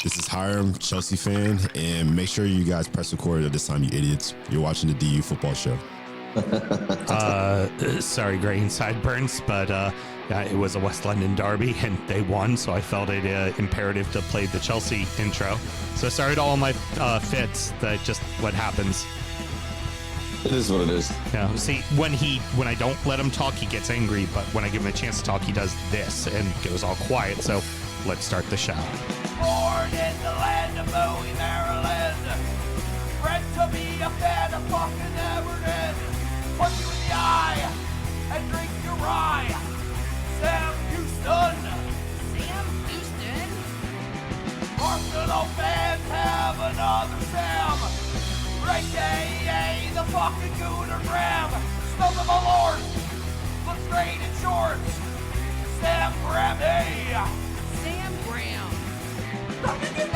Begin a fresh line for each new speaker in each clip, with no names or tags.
This is Hiram, Chelsea fan, and make sure you guys press record at this time, you idiots. You're watching the DU Football Show.
Sorry, Gray Sideburns, but it was a West London derby, and they won, so I felt it imperative to play the Chelsea intro. So sorry to all my fits. That just what happens.
It is what it is.
Yeah. See, when I don't let him talk, he gets angry, but when I give him a chance to talk, he does this and goes all quiet. So let's start the show.
Born in the land of Bowie, Maryland. Bred to be a fan of fucking Everton. Punch you in the eye and drink your rye. Sam Houston.
Sam Houston?
Arsenal fans have another Sam. AKA the fucking Gooner Graham. Stump of a lord. Looks great in shorts. Sam Grammy.
Sam Graham.
Fucking United!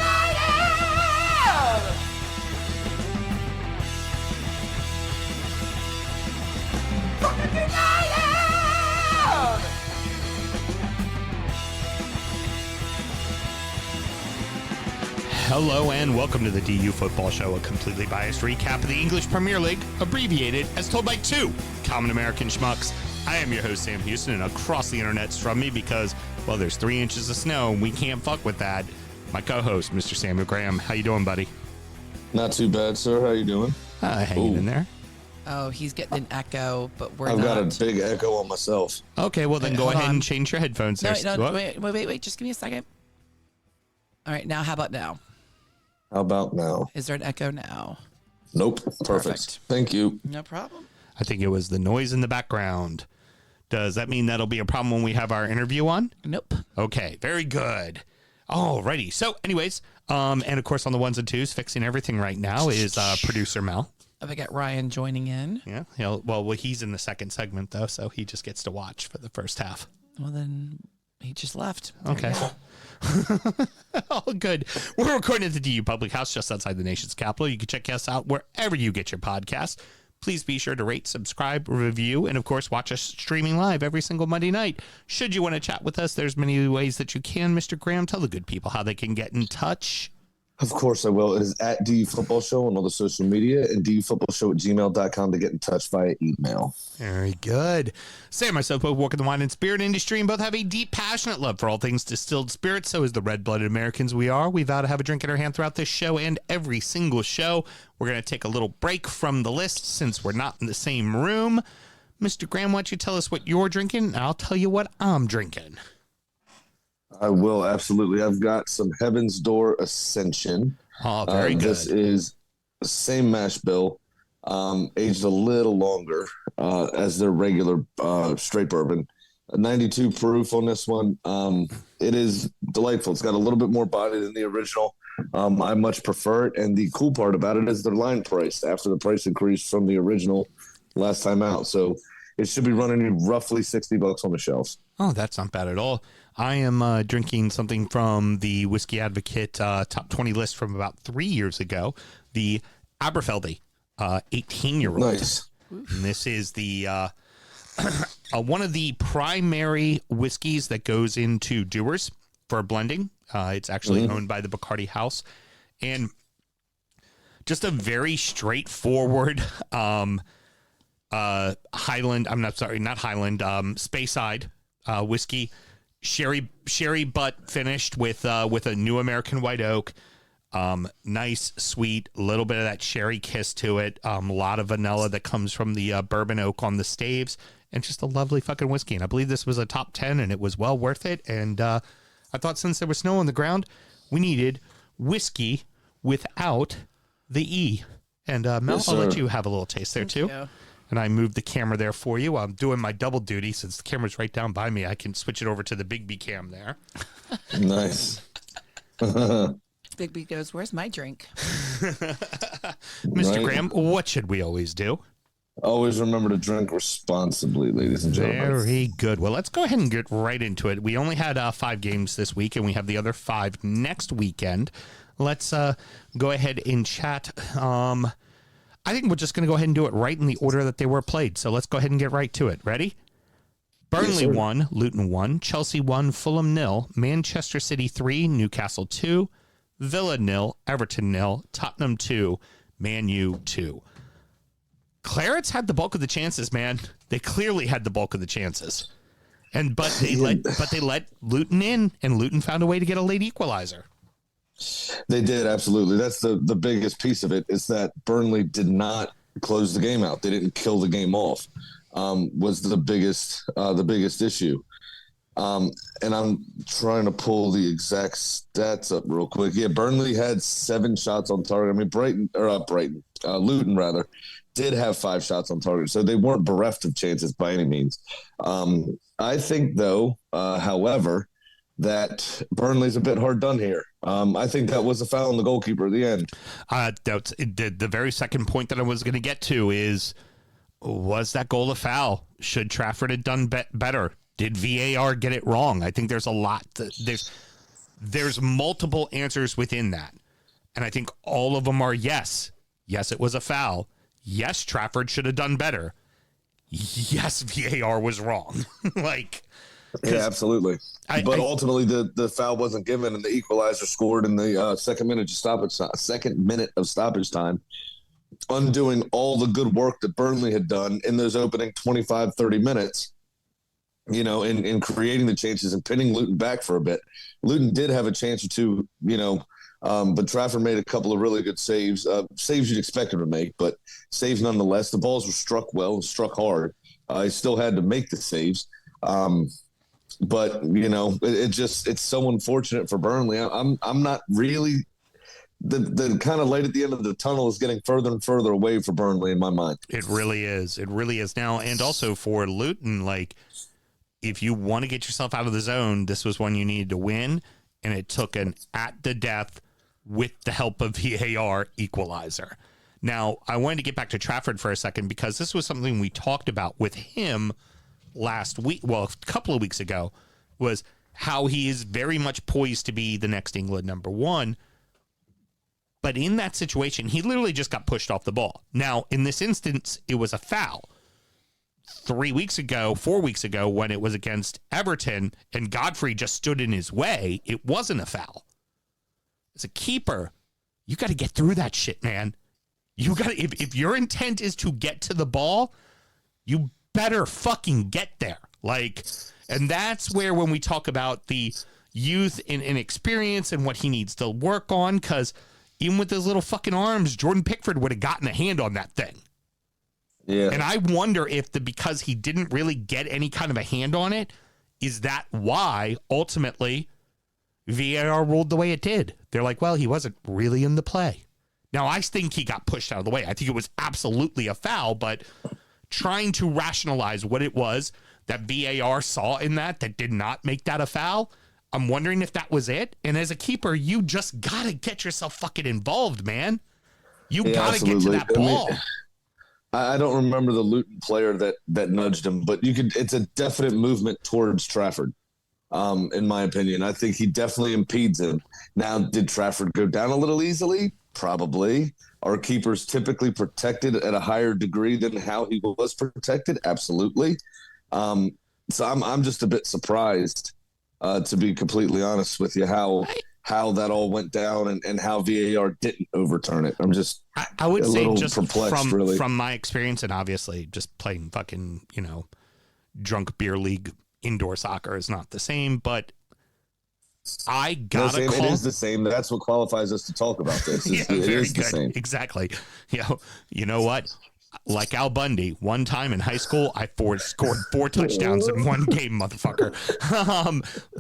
Fucking United!
Hello and welcome to the DU Football Show, a completely biased recap of the English Premier League, abbreviated as told by two common American schmucks. I am your host, Sam Houston, and across the internet's from me because, well, there's 3 inches of snow and we can't fuck with that. My co-host, Mr. Samuel Graham. How you doing, buddy?
Not too bad, sir. How you doing?
Hanging in there.
Oh, he's getting an echo, but we're
I've
not.
got a big echo on myself.
Okay, well then
Wait,
go
hold
ahead
on.
and change your headphones
No,
there.
no, wait. Just give me a second. All right, now how about now?
How about now?
Is there an echo now?
Nope. Perfect.
Perfect.
Thank you.
No problem.
I think it was the noise in the background. Does that mean that'll be a problem when we have our interview on?
Nope.
Okay, very good. Alrighty. So, anyways, and of course on the ones and twos, fixing everything right now is producer Mel.
If I got Ryan joining in,
Yeah. Well, he's in the second segment though, so he just gets to watch for the first half.
well then he just left. There
Okay.
you go.
Oh, good. We're recording at the DU Public House just outside the nation's capital. You can check us out wherever you get your podcasts. Please be sure to rate, subscribe, review, and of course, watch us streaming live every single Monday night. Should you want to chat with us, there's many ways that you can. Mr. Graham, tell the good people how they can get in touch.
Of course I will. It is at DU Football Show on all the social media and dufootballshow@gmail.com to get in touch via email.
Very good. Sam and myself both work in the wine and spirit industry and both have a deep, passionate love for all things distilled spirits. So as the red-blooded Americans we are, we vow to have a drink in our hand throughout this show and every single show. We're going to take a little break from the list since we're not in the same room. Mr. Graham, why don't you tell us what you're drinking, and I'll tell you what I'm drinking.
I will, absolutely. I've got some Heaven's Door Ascension.
Oh, very good.
This is the same mash bill, aged a little longer as their regular straight bourbon. 92 proof on this one. It is delightful. It's got a little bit more body than the original. I much prefer it, and the cool part about it is they're line priced after the price increase from the original last time out. So it should be running you roughly $60 on the shelves.
Oh, that's not bad at all. I am drinking something from the Whiskey Advocate top 20 list from about 3 years ago, the Aberfeldy 18-year-old.
Nice.
And this is the one of the primary whiskeys that goes into Dewar's for blending. It's actually owned by the Bacardi House. And just a very straightforward Highland, not Highland, Speyside whiskey. Sherry butt finished with a new American white oak. Nice, sweet, little bit of that sherry kiss to it. A lot of vanilla that comes from the bourbon oak on the staves, and just a lovely fucking whiskey. And I believe this was a top 10, and it was well worth it. And I thought since there was snow on the ground, we needed whiskey without the E. And Mel,
Yes,
I'll let
sir.
you have a little taste there too.
you.
And I moved the camera there for you. I'm doing my double duty since the camera's right down by me. I can switch it over to the Big B cam there.
Nice.
Big B goes, where's my drink?
Mr.
Right.
Graham, what should we always do?
Always remember to drink responsibly, ladies and gentlemen.
Very good. Well, let's go ahead and get right into it. We only had 5 games this week, and we have the other 5 next weekend. Let's go ahead and chat. I think we're just going to go ahead and do it right in the order that they were played. So let's go ahead and get right to it. Ready? Burnley
Yes, sir.
1, Luton 1, Chelsea 1, Fulham 0, Manchester City 3, Newcastle 2, Villa 0, Everton 0, Tottenham 2, Man U 2. Clarets had the bulk of the chances, man. They clearly had the bulk of the chances. But they let Luton in, and Luton found a way to get a late equalizer.
They did, absolutely. That's the biggest piece of it, is that Burnley did not close the game out. They didn't kill the game off. Was the biggest issue. And I'm trying to pull the exact stats up real quick. Yeah, Burnley had 7 shots on target. I mean, Luton rather, did have 5 shots on target, so they weren't bereft of chances by any means. I think, though, however, that Burnley's a bit hard done here. I think that was a foul on the goalkeeper at the end.
The very second point that I was going to get to is, was that goal a foul? Should Trafford have done better? Did VAR get it wrong? I think there's a lot. There's multiple answers within that. And I think all of them are yes. Yes, it was a foul. Yes, Trafford should have done better. Yes, VAR was wrong.
Yeah, absolutely. But ultimately, the foul wasn't given, and the equalizer scored in the second minute of stoppage time, undoing all the good work that Burnley had done in those opening 25, 30 minutes, in creating the chances and pinning Luton back for a bit. Luton did have a chance or two, but Trafford made a couple of really good saves, saves you'd expect him to make, but saves nonetheless. The balls were struck well and struck hard. He still had to make the saves. But it's so unfortunate for Burnley. I'm not really the kind of light at the end of the tunnel is getting further and further away for Burnley in my mind.
It really is. It really is now. And also for Luton, if you want to get yourself out of the zone, this was one you needed to win. And it took an at the death with the help of VAR equalizer. Now, I wanted to get back to Trafford for a second because this was something we talked about with him last week, a couple of weeks ago, was how he is very much poised to be the next England number 1. But in that situation, he literally just got pushed off the ball. Now, in this instance, it was a foul. 4 weeks ago, when it was against Everton and Godfrey just stood in his way, it wasn't a foul. As a keeper, you got to get through that shit, man. You got to, if your intent is to get to the ball, you better fucking get there. And that's where when we talk about the youth and experience and what he needs to work on, because even with his little fucking arms, Jordan Pickford would have gotten a hand on that thing.
Yeah.
And I wonder if because he didn't really get any kind of a hand on it, is that why ultimately VAR ruled the way it did? They're like, well, he wasn't really in the play. Now, I think he got pushed out of the way. I think it was absolutely a foul, but trying to rationalize what it was that VAR saw in that did not make that a foul, I'm wondering if that was it. And as a keeper, you just got to get yourself fucking involved, man. You got to get to that ball.
I don't remember the Luton player that nudged him, but it's a definite movement towards Trafford, in my opinion. I think he definitely impedes him. Now, did Trafford go down a little easily? Probably. Are keepers typically protected at a higher degree than how he was protected? Absolutely. So I'm just a bit surprised, to be completely honest with you, how that all went down and how VAR didn't overturn it. I'm just
I would say just
really.
From my experience, and obviously just playing fucking, drunk beer league indoor soccer is not the same, but I got a call.
It is the same. That's what qualifies us to talk about this.
It is the same. Exactly. You know what? Like Al Bundy, one time in high school, I scored 4 touchdowns in one game, motherfucker.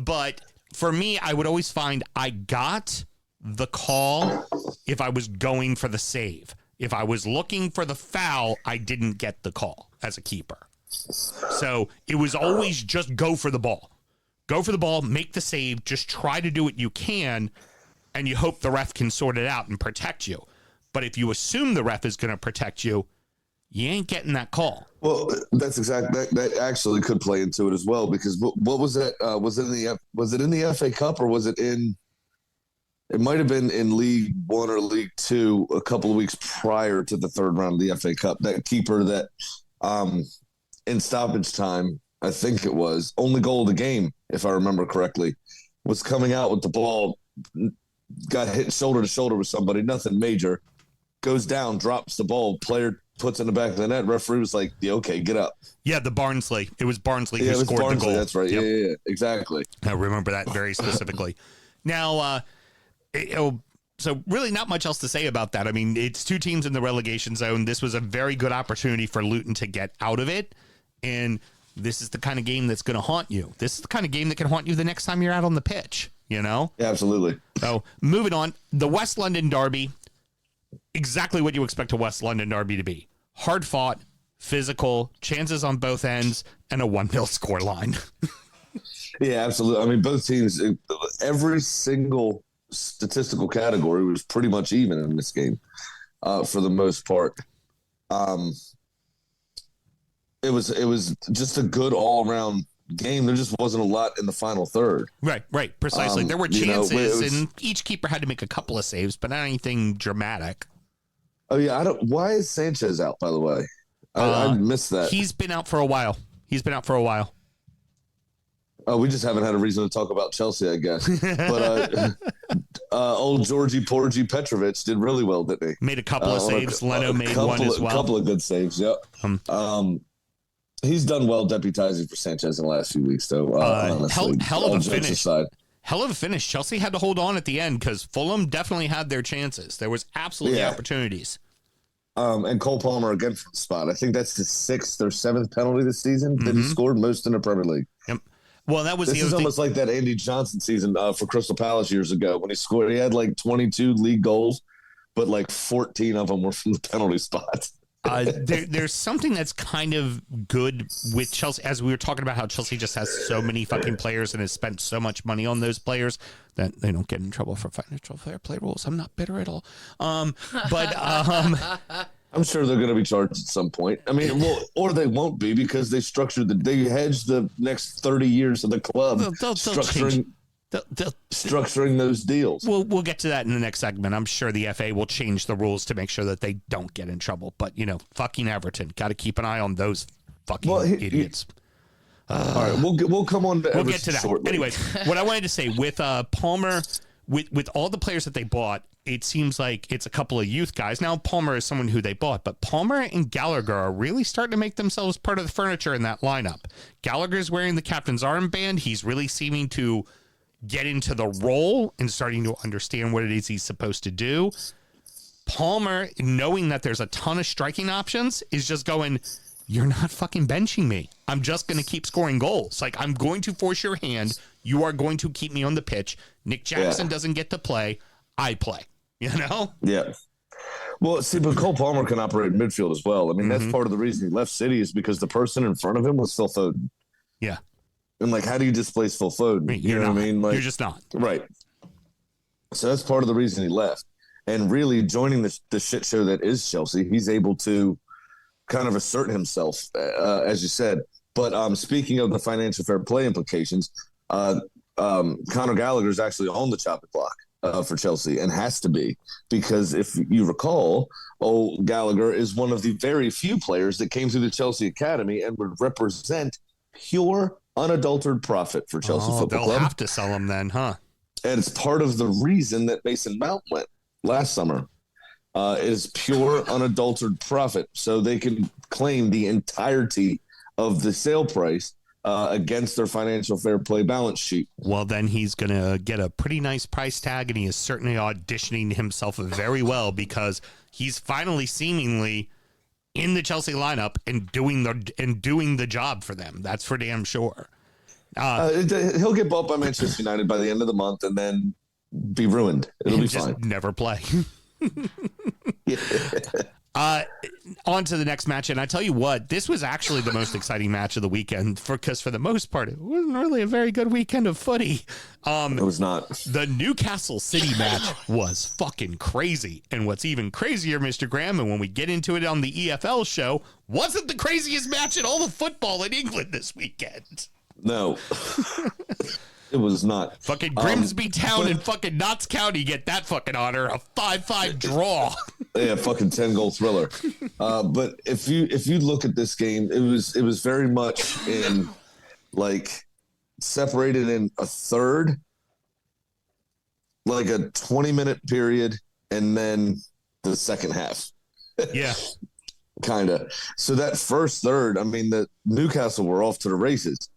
But for me, I would always find I got the call if I was going for the save. If I was looking for the foul, I didn't get the call as a keeper. So it was always just go for the ball. Go for the ball, make the save, just try to do what you can, and you hope the ref can sort it out and protect you. But if you assume the ref is going to protect you, you ain't getting that call.
Well, that's exactly that actually could play into it as well, because what was that? Was it in the FA Cup, or was it in? It might have been in League One or League Two a couple of weeks prior to the third round of the FA Cup. That keeper that, in stoppage time, I think it was only goal of the game, if I remember correctly, was coming out with the ball got hit shoulder to shoulder with somebody, nothing major. Goes down, drops the ball. Player puts in the back of the net. Referee was like, "Yeah, okay, get up."
Yeah, the Barnsley. It was Barnsley
Yeah,
who
it was
scored
Barnsley.
the goal.
That's right.
Yep.
Yeah, exactly.
I remember that very specifically. Now, so really not much else to say about that. I mean, it's two teams in the relegation zone. This was a very good opportunity for Luton to get out of it. And this is the kind of game that's going to haunt you. This is the kind of game that can haunt you the next time you're out on the pitch, you know?
Yeah, absolutely.
So moving on, the West London derby, exactly what you expect a West London derby to be. Hard fought, physical, chances on both ends, and a 1-0 score line.
Yeah, absolutely. I mean, both teams, every single statistical category was pretty much even in this game for the most part. It was just a good all-around game. There just wasn't a lot in the final third.
Right, precisely. There were chances, and each keeper had to make a couple of saves, but not anything dramatic.
Oh yeah, why is Sanchez out? By the way, I missed that.
He's been out for a while.
Oh, we just haven't had a reason to talk about Chelsea, I guess. But old Georgie Porgy Petrovic did really well, didn't he?
Made a couple of saves. Leno made one as well.
A couple of good saves. Yep. He's done well deputizing for Sanchez in the last few weeks, though. Honestly,
hell of a finish.
Aside.
Hell of a finish. Chelsea had to hold on at the end because Fulham definitely had their chances. There was absolutely opportunities.
And Cole Palmer again from the spot. I think that's his 6th or 7th penalty this season that he scored, most in the Premier League.
Yep. Well, that was
this is almost like that Andy Johnson season for Crystal Palace years ago when he scored. He had like 22 league goals, but like 14 of them were from the penalty spot.
There's something that's kind of good with Chelsea, as we were talking about how Chelsea just has so many fucking players and has spent so much money on those players that they don't get in trouble for financial fair play rules. I'm not bitter at all. But
I'm sure they're going to be charged at some point. I mean, well, or they won't be because they hedged the next 30 years of the club, structuring those deals.
We'll get to that in the next segment. I'm sure the FA will change the rules to make sure that they don't get in trouble. But, fucking Everton. Got to keep an eye on those fucking idiots.
All right, we'll come on to Everton.
We'll get to that.
Shortly.
Anyways, what I wanted to say, with Palmer, with all the players that they bought, it seems like it's a couple of youth guys. Now, Palmer is someone who they bought, but Palmer and Gallagher are really starting to make themselves part of the furniture in that lineup. Gallagher's wearing the captain's armband. He's really seeming to get into the role and starting to understand what it is he's supposed to do. Palmer, knowing that there's a ton of striking options, is just going, you're not fucking benching me. I'm just going to keep scoring goals. Like, I'm going to force your hand. You are going to keep me on the pitch. Nick Jackson doesn't get to play. I play, Yeah.
Well, see, but Cole Palmer can operate in midfield as well. I mean, that's part of the reason he left City is because the person in front of him was Phil Foden.
Yeah.
And, how do you displace Phil Foden? You know what I mean?
You're just not.
Right. So that's part of the reason he left. And really joining the shit show that is Chelsea, he's able to kind of assert himself, as you said. But speaking of the financial fair play implications, Conor Gallagher is actually on the chopping block for Chelsea and has to be, because if you recall, Gallagher is one of the very few players that came through the Chelsea Academy and would represent pure unadulterated profit for Chelsea Football Club.
They'll have to sell him then, huh?
And it's part of the reason that Mason Mount went last summer. Is pure unadulterated profit, so they can claim the entirety of the sale price against their financial fair play balance sheet.
Well, then he's going to get a pretty nice price tag, and he is certainly auditioning himself very well because he's finally seemingly in the Chelsea lineup and doing the job for them. That's for damn sure.
He'll get bought by Manchester United by the end of the month and then be ruined. It'll be fine.
Never play. On to the next match, and I tell you what, this was actually the most exciting match of the weekend because for the most part, it wasn't really a very good weekend of footy.
It was not.
The Newcastle City match was fucking crazy, and what's even crazier, Mr. Graham, and when we get into it on the EFL show, wasn't the craziest match in all the football in England this weekend.
No. It was not.
Fucking Grimsby Town and fucking Notts County get that fucking honor. A 5-5 draw.
Yeah, fucking 10-goal thriller. But if you look at this game, it was very much in separated in a third. like a 20-minute period and then the second half.
Yeah.
Kind of. So that first third, I mean, the Newcastle were off to the races.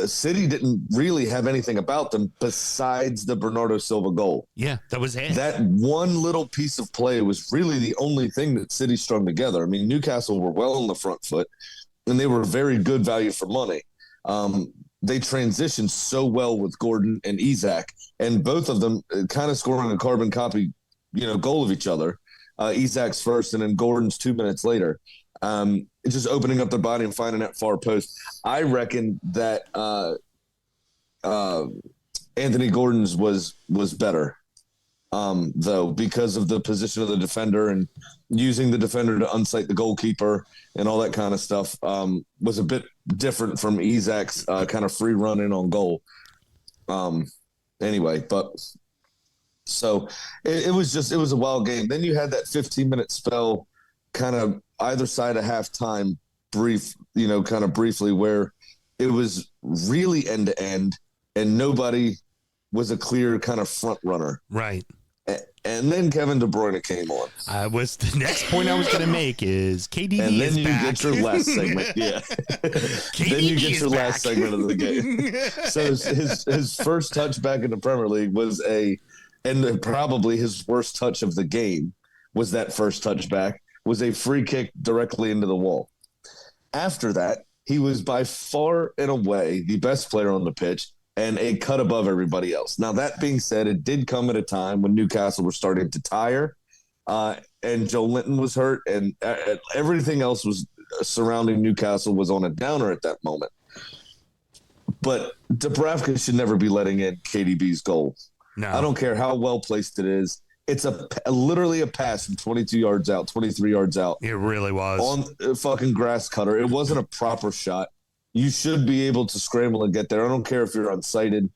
City didn't really have anything about them besides the Bernardo Silva goal.
Yeah, that was it.
That one little piece of play was really the only thing that City strung together. I mean, Newcastle were well on the front foot, and they were very good value for money. They transitioned so well with Gordon and Isak, and both of them kind of scoring a carbon copy, goal of each other. Isak's first, and then Gordon's 2 minutes later. Just opening up the body and finding that far post. I reckon that Anthony Gordon's was better, though, because of the position of the defender and using the defender to unsight the goalkeeper and all that kind of stuff was a bit different from Isak's kind of free run in on goal. Anyway, but so it was a wild game. Then you had that 15-minute spell kind of either side of halftime briefly where it was really end to end and nobody was a clear kind of front runner.
Right.
And then Kevin De Bruyne came on.
Was the next point I was going to make is KDB
and then
is
you
back.
get your last segment. Yeah. Then you get your last segment of the game. So his first touch back in the Premier League was probably his worst touch of the game was that first touch back. Was a free kick directly into the wall. After that, he was by far and away the best player on the pitch and a cut above everybody else. Now, that being said, it did come at a time when Newcastle were starting to tire and Joe Linton was hurt and everything else was surrounding Newcastle was on a downer at that moment. But Dubravka should never be letting in KDB's goal.
No.
I don't care how well placed it is. It's literally a pass from 22 yards out, 23 yards out.
It really was.
On a fucking grass cutter. It wasn't a proper shot. You should be able to scramble and get there. I don't care if you're unsighted.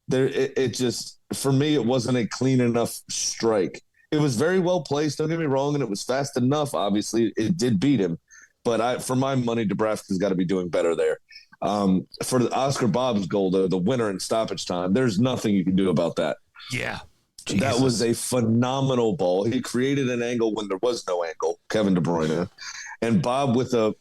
It just, for me, it wasn't a clean enough strike. It was very well placed, don't get me wrong, and it was fast enough, obviously. It did beat him. But for my money, Dubravka's got to be doing better there. For the Oscar Bob's goal, though, the winner in stoppage time, there's nothing you can do about that.
Yeah.
Jesus. That was a phenomenal ball. He created an angle when there was no angle, Kevin De Bruyne. And Bob with a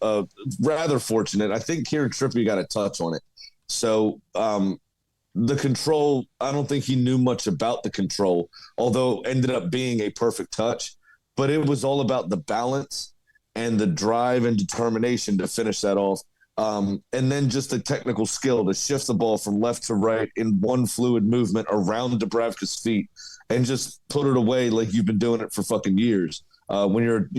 rather fortunate, I think Kieran Trippier got a touch on it. So the control, I don't think he knew much about the control, although it ended up being a perfect touch. But it was all about the balance and the drive and determination to finish that off. And then just the technical skill to shift the ball from left to right in one fluid movement around Dubravka's feet and just put it away like you've been doing it for fucking years. When you're,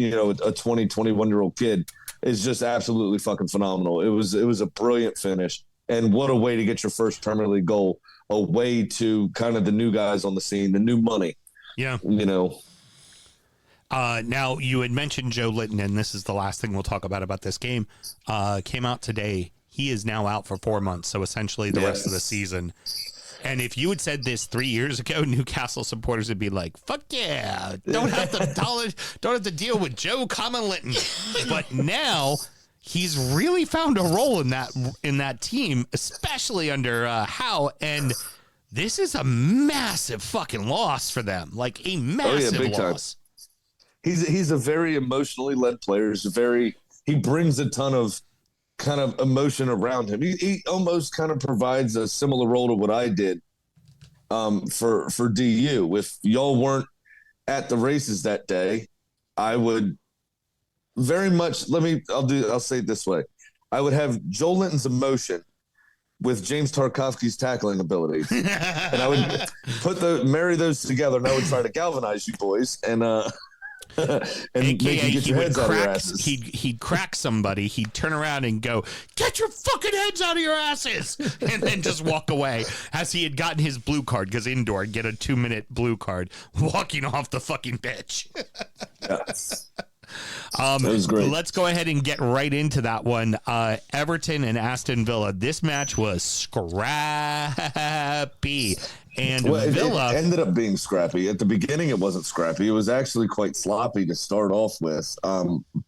a 20, 21-year-old kid is just absolutely fucking phenomenal. It was a brilliant finish. And what a way to get your first Premier League goal, a way to kind of the new guys on the scene, the new money.
Yeah. Now, you had mentioned Joe Linton, and this is the last thing we'll talk about this game. Came out today. He is now out for 4 months, so essentially the rest of the season. And if you had said this 3 years ago, Newcastle supporters would be like, "Fuck yeah! Don't have to deal with Joe Linton." But now he's really found a role in that team, especially under Howe. And this is a massive fucking loss for them, like a massive loss.
Time. He's a very emotionally led player. He brings a ton of kind of emotion around him. He almost kind of provides a similar role to what I did for DU. If y'all weren't at the races that day, I would very much I'll say it this way. I would have Joel Linton's emotion with James Tarkovsky's tackling abilities. And I would marry those together, and I would try to galvanize you boys and
AKA,
make you get your heads out of your asses.
He'd crack somebody. He'd turn around and go, "Get your fucking heads out of your asses," and then just walk away. As he had gotten his blue card, because indoor, get a 2-minute blue card, walking off the fucking pitch.
That was great.
Let's go ahead and get right into that one. Everton and Aston Villa. This match was scrappy. And Villa
it ended up being scrappy. At the beginning, it wasn't scrappy. It was actually quite sloppy to start off with.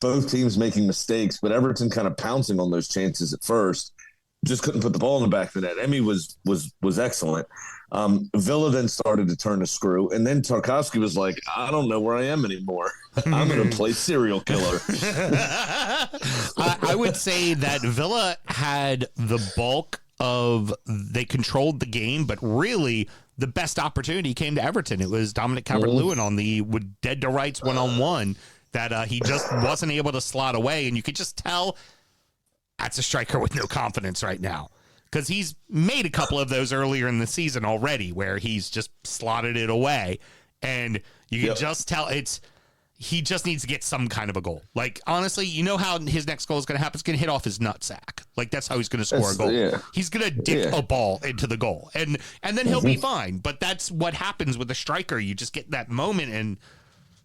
Both teams making mistakes, but Everton kind of pouncing on those chances at first. just couldn't put the ball in the back of the net. Emmy was excellent. Villa then started to turn the screw, and then Tarkowski was like, I don't know where I am anymore. I'm going to play serial killer.
I would say that Villa had the bulk of, they controlled the game, but really the best opportunity came to Everton. It was Dominic Calvert-Lewin on the dead to rights one-on-one that he just wasn't able to slot away, and you could just tell that's a striker with no confidence right now. Because he's made a couple of those earlier in the season already where he's just slotted it away. And you can just tell he just needs to get some kind of a goal. Like, honestly, you know how his next goal is going to happen? It's going to hit off his nutsack. Like, that's how he's going to score a goal. Yeah. He's going to dick a ball into the goal. And then he'll be fine. But that's what happens with a striker. You just get that moment and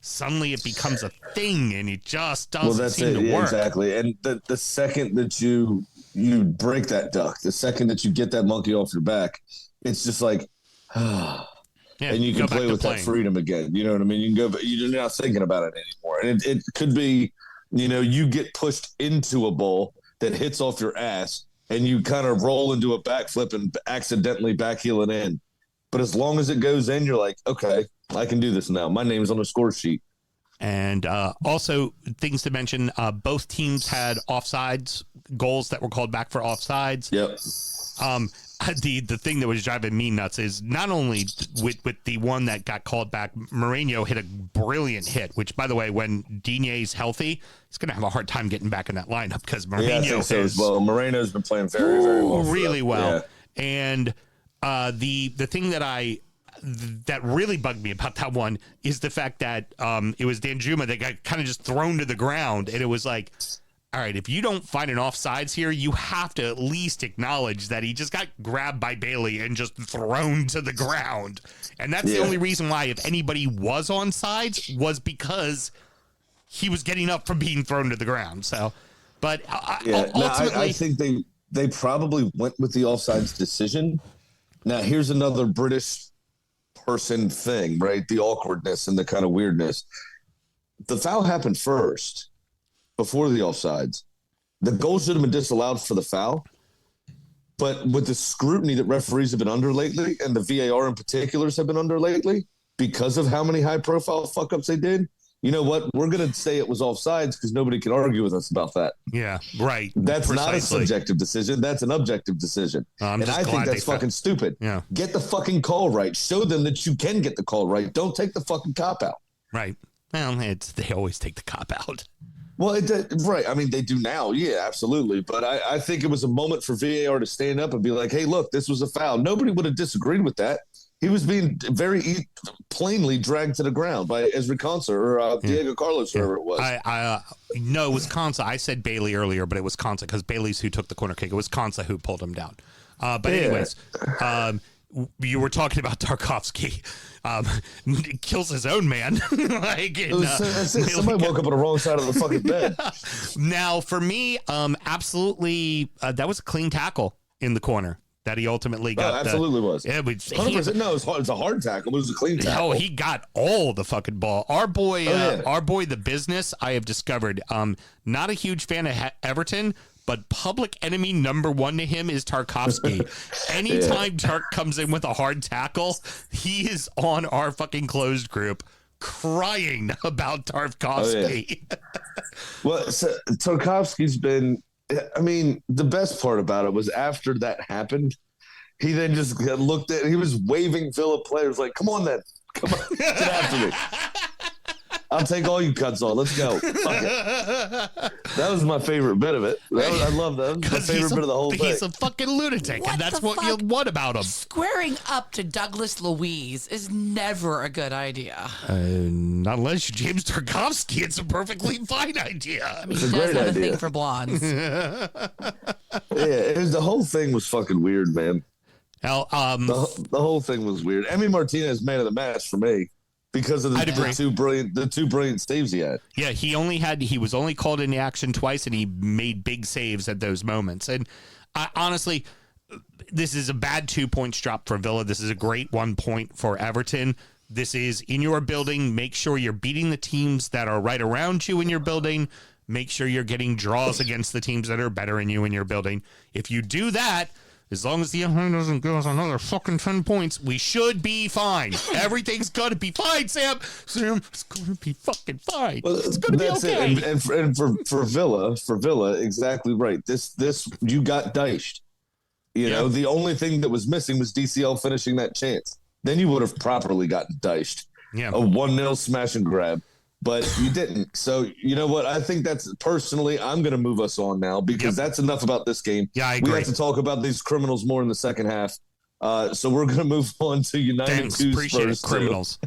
suddenly it becomes a thing and it just doesn't seem to work. Exactly.
And the second that you break that duck, the second that you get that monkey off your back, it's just like, and you can play with that freedom again. You know what I mean? You can go, but you're not thinking about it anymore. And it could be, you get pushed into a ball that hits off your ass and you kind of roll into a backflip and accidentally backheel it in. But as long as it goes in, you're like, okay, I can do this now. My name's on the score sheet.
And also things to mention, both teams had offsides, goals that were called back for offsides.
Yep.
The thing that was driving me nuts is not only with the one that got called back, Mourinho hit a brilliant hit, which, by the way, when Digne's healthy, he's going to have a hard time getting back in that lineup because Mourinho is...
Well, Moreno's been playing very, very well.
Really well. Yeah. And the thing that really bugged me about that one is the fact that it was Danjuma that got kind of just thrown to the ground, and it was like, all right, if you don't find an offsides here, you have to at least acknowledge that he just got grabbed by Bailey and just thrown to the ground. And that's the only reason why, if anybody was on sides, was because he was getting up from being thrown to the ground. So, but ultimately,
I think they probably went with the offsides decision. Now, here's another British person thing, right? The awkwardness and the kind of weirdness. The foul happened first before the offsides. The goal should have been disallowed for the foul. But with the scrutiny that referees have been under lately, and the VAR in particulars have been under lately, because of how many high-profile fuck-ups they did, you know what? We're going to say it was offsides because nobody can argue with us about that.
Yeah, right.
That's not a subjective decision. That's an objective decision. And I think that's fucking stupid.
Yeah.
Get the fucking call right. Show them that you can get the call right. Don't take the fucking cop out.
Right. Well, they always take the cop out.
Well, right. I mean, they do now. Yeah, absolutely. But I think it was a moment for VAR to stand up and be like, hey, look, this was a foul. Nobody would have disagreed with that. He was being very plainly dragged to the ground by Ezri Konsa or Diego Carlos, whoever it was.
No, it was Konsa. I said Bailey earlier, but it was Konsa because Bailey's who took the corner kick. It was Konsa who pulled him down. Anyways, you were talking about Tarkowski. Kills his own man.
Somebody woke up on the wrong side of the fucking bed.
Now, for me, absolutely, that was a clean tackle in the corner that he ultimately got.
Absolutely was.
Yeah, but
100%. No, it was a hard tackle. It was a clean tackle.
Oh, he got all the fucking ball. Our boy, the business, I have discovered. Not a huge fan of Everton, but public enemy number one to him is Tarkowski. Anytime Tark comes in with a hard tackle, he is on our fucking closed group crying about Tarkowski.
Well, so Tarkowski's been, I mean, the best part about it was after that happened, he then just looked at, he was waving Villa players like, come on then, come on, get after me. I'll take all you cuts on. Let's go. That was my favorite bit of it. I love that. That was my favorite bit of the whole thing.
He's a fucking lunatic, and that's what you want about him.
Squaring up to Douglas Luiz is never a good idea.
Not unless you're James Tarkowski. It's a perfectly fine idea.
I mean, he does have a thing for blondes.
The whole thing was fucking weird, man.
Now,
the whole thing was weird. Emi Martinez, man of the match for me. Because of the two brilliant saves he had.
Yeah, he was only called into action twice, and he made big saves at those moments. And honestly, this is a bad 2 points drop for Villa. This is a great 1 point for Everton. This is in your building. Make sure you're beating the teams that are right around you in your building. make sure you're getting draws against the teams that are better than you in your building. If you do that, as long as the Highland doesn't give us another fucking 10 points, we should be fine. Everything's going to be fine, Sam. Sam, it's going to be fucking fine.
Well,
it's going to be okay.
And for Villa, exactly right. This you got diced. You know, the only thing that was missing was DCL finishing that chance. Then you would have properly gotten diced.
Yeah.
A 1-0 smash and grab. But you didn't. So, you know what? I think that's personally, I'm going to move us on now because that's enough about this game.
Yeah, I agree.
We have to talk about these criminals more in the second half. So we're going to move on to United.
Thanks,
2
appreciate
Spurs
it, criminals.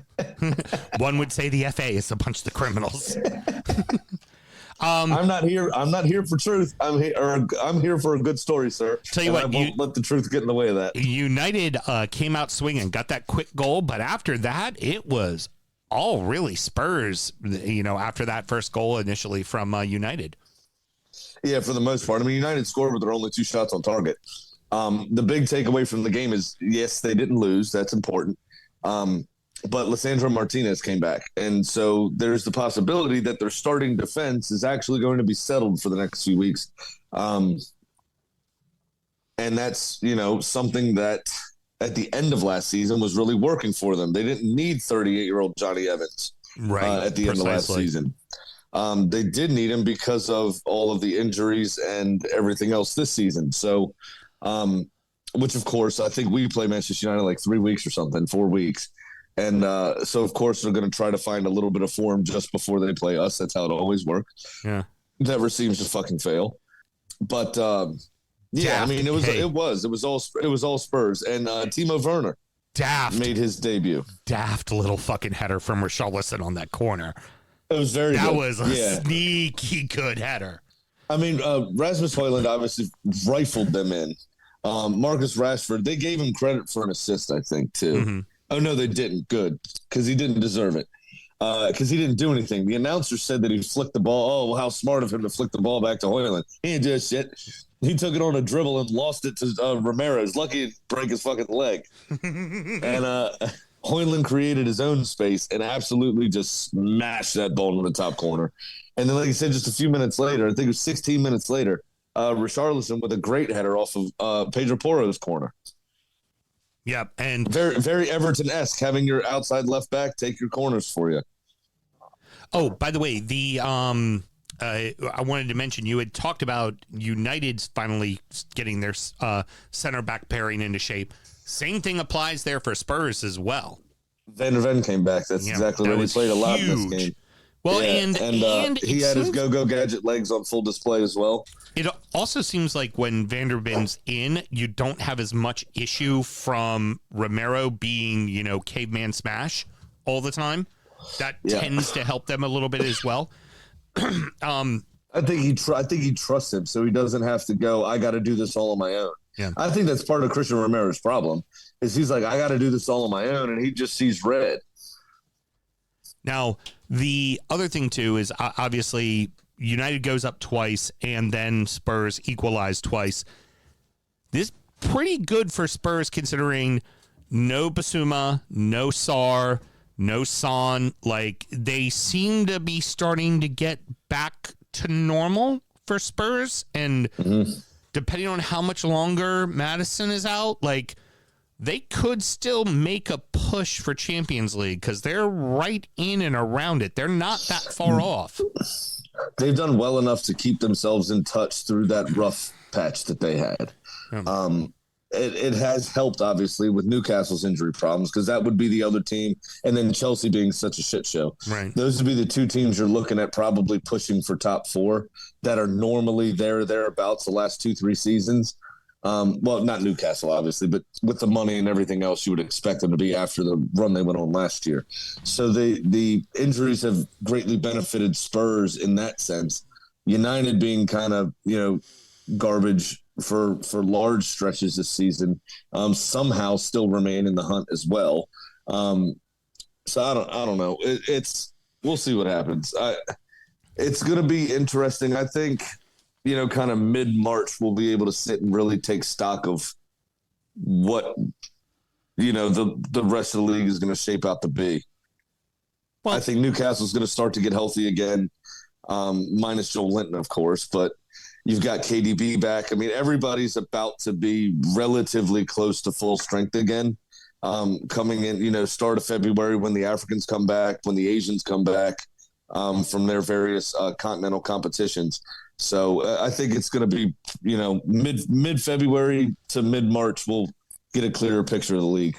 One would say the FA is a bunch of criminals.
I'm not here for truth. I'm here for a good story, sir.
Tell you what,
I won't let the truth get in the way of that.
United came out swinging, got that quick goal, but after that, it was all really Spurs, you know, after that first goal initially from United.
Yeah, for the most part. I mean, United scored with their only 2 shots on target. The big takeaway from the game is, yes, they didn't lose. That's important. But Lisandro Martinez came back. And so there's the possibility that their starting defense is actually going to be settled for the next few weeks. And that's, you know, something that at the end of last season was really working for them. They didn't need 38-year-old Johnny Evans at the end of last season. They did need him because of all of the injuries and everything else this season. So, which of course, I think we play Manchester United like 3 weeks or something, 4 weeks. And so, of course, they're going to try to find a little bit of form just before they play us. That's how it always works.
Yeah.
Never seems to fucking fail. But, yeah, I mean, it was all Spurs. And Timo Werner made his debut.
Daft little fucking header from Richarlison on that corner.
It was very good.
That was a sneaky good header.
I mean, Rasmus Highland obviously rifled them in. Marcus Rashford, they gave him credit for an assist, I think, too. Mm-hmm. Oh, no, they didn't. Good, because he didn't deserve it. Because he didn't do anything. The announcer said that he flicked the ball. Oh, well, how smart of him to flick the ball back to Highland. He didn't do shit. He took it on a dribble and lost it to Ramirez. Lucky it break his fucking leg. And Highland created his own space and absolutely just smashed that ball in the top corner. And then, like you said, just a few minutes later, I think it was 16 minutes later, Richarlison with a great header off of Pedro Porro's corner.
Yep, and
very, very Everton-esque, having your outside left back take your corners for you.
Oh, by the way, I wanted to mention you had talked about United's finally getting their center back pairing into shape. Same thing applies there for Spurs as well.
Van der Ven came back. That's exactly what he played a lot in this game.
Well,
yeah, and he had his go-go gadget legs on full display as well.
It also seems like when Van der Ven's in, you don't have as much issue from Romero being, you know, caveman smash all the time. That tends to help them a little bit as well.
I think he trusts him, so he doesn't have to go, I got to do this all on my own.
Yeah.
I think that's part of Christian Romero's problem, is he's like, I got to do this all on my own, and he just sees red.
Now, the other thing, too, is obviously United goes up twice, and then Spurs equalize twice. This is pretty good for Spurs, considering no Basuma, no Sarr, no Son. Like, they seem to be starting to get back to normal for Spurs, and depending on how much longer Maddison is out, like, they could still make a push for Champions League because they're right in and around it. They're not that far off.
They've done well enough to keep themselves in touch through that rough patch that they had. It has helped, obviously, with Newcastle's injury problems, because that would be the other team, and then Chelsea being such a shit show.
Right.
Those would be the two teams you're looking at probably pushing for top 4 that are normally thereabouts the last 2-3 seasons. Well, not Newcastle, obviously, but with the money and everything else, you would expect them to be after the run they went on last year. So the injuries have greatly benefited Spurs in that sense. United being kind of, garbage for large stretches this season, somehow still remain in the hunt as well. So I don't know. We'll see what happens. It's going to be interesting. I think, kind of mid-March, we'll be able to sit and really take stock of what, the rest of the league is going to shape out to be. Well, I think Newcastle's going to start to get healthy again. minus Joel Linton, of course, but you've got KDB back. I mean, everybody's about to be relatively close to full strength again. Coming in, start of February when the Africans come back, when the Asians come back from their various continental competitions. So I think it's going to be, mid-February to mid-March, we'll get a clearer picture of the league.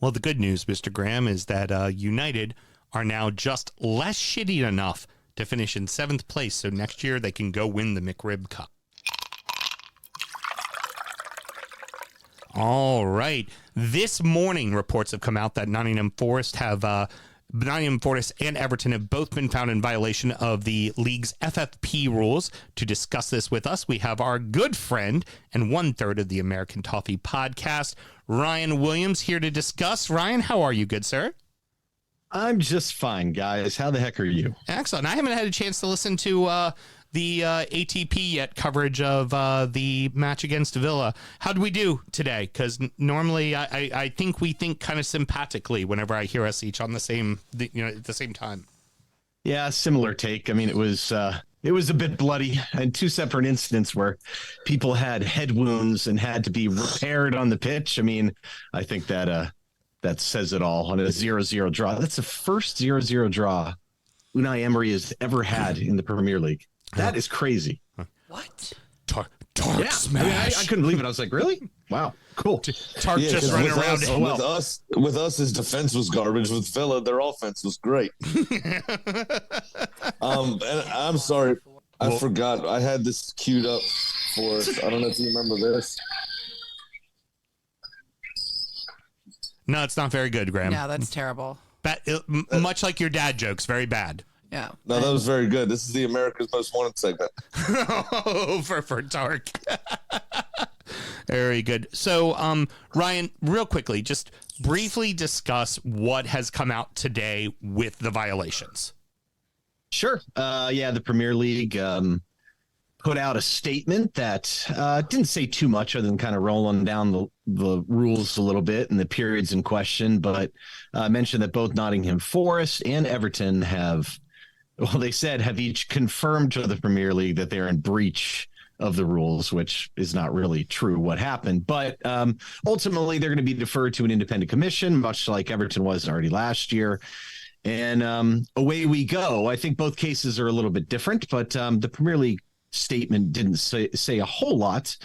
Well, the good news, Mr. Graham, is that United are now just less shitty enough to finish in 7th place. So next year they can go win the McRib Cup. All right. This morning, reports have come out that Nottingham Forest and Everton have both been found in violation of the league's FFP rules. To discuss this with us, we have our good friend and 1/3 of the American Toffee podcast, Ryan Williams, here to discuss. Ryan, how are you, good sir?
I'm just fine, guys. How the heck are you?
Excellent. I haven't had a chance to listen to the ATP yet coverage of the match against Villa. How did we do today? Because normally I think we think kind of sympathetically whenever I hear us each on the same at the same time.
Yeah, similar take. I mean, it was a bit bloody, and 2 separate incidents where people had head wounds and had to be repaired on the pitch. I mean, I think that says it all on a 0-0 draw. That's the first 0-0 draw Unai Emery has ever had in the Premier League. That is crazy.
What?
Tark
Yeah,
smash.
I couldn't believe it. I was like, really? Wow, cool.
Tark just running around.
With us, his defense was garbage. With Villa, their offense was great. And I'm sorry, I forgot. I had this queued up for us. I don't know if you remember this.
No, it's not very good, Graham.
Yeah, that's terrible.
Much like your dad jokes, very bad.
Yeah.
No, that was very good. This is the America's Most Wanted segment.
Oh, for Tark. Very good. So, Ryan, real quickly, just briefly discuss what has come out today with the violations.
Sure. The Premier League put out a statement that didn't say too much other than kind of rolling down the rules a little bit and the periods in question, but mentioned that both Nottingham Forest and Everton have each confirmed to the Premier League that they're in breach of the rules, which is not really true what happened. But ultimately, they're going to be deferred to an independent commission, much like Everton was already last year. And away we go. I think both cases are a little bit different, but the Premier League statement didn't say a whole lot.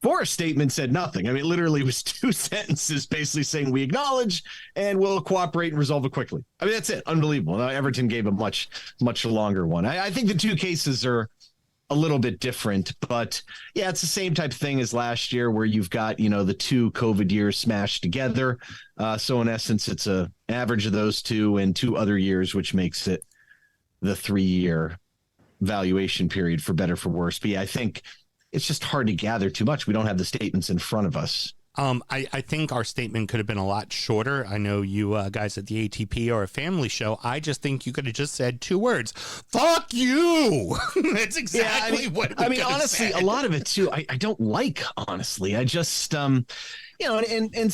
Forrest's statement said nothing. I mean, it literally was 2 sentences basically saying we acknowledge and we'll cooperate and resolve it quickly. I mean, that's it. Unbelievable. Now, Everton gave a much, much longer one. I think the 2 cases are a little bit different, but yeah, it's the same type of thing as last year where you've got, the 2 COVID years smashed together. So in essence, it's an average of those 2 and 2 other years, which makes it the 3-year valuation period for better, for worse. But yeah, I think it's just hard to gather too much. We don't have the statements in front of us.
I think our statement could have been a lot shorter. I know you guys at the ATP are a family show. I just think you could have just said 2 words. Fuck you. That's exactly what we could have
honestly,
said.
a lot of it too, I don't like, honestly. I just, and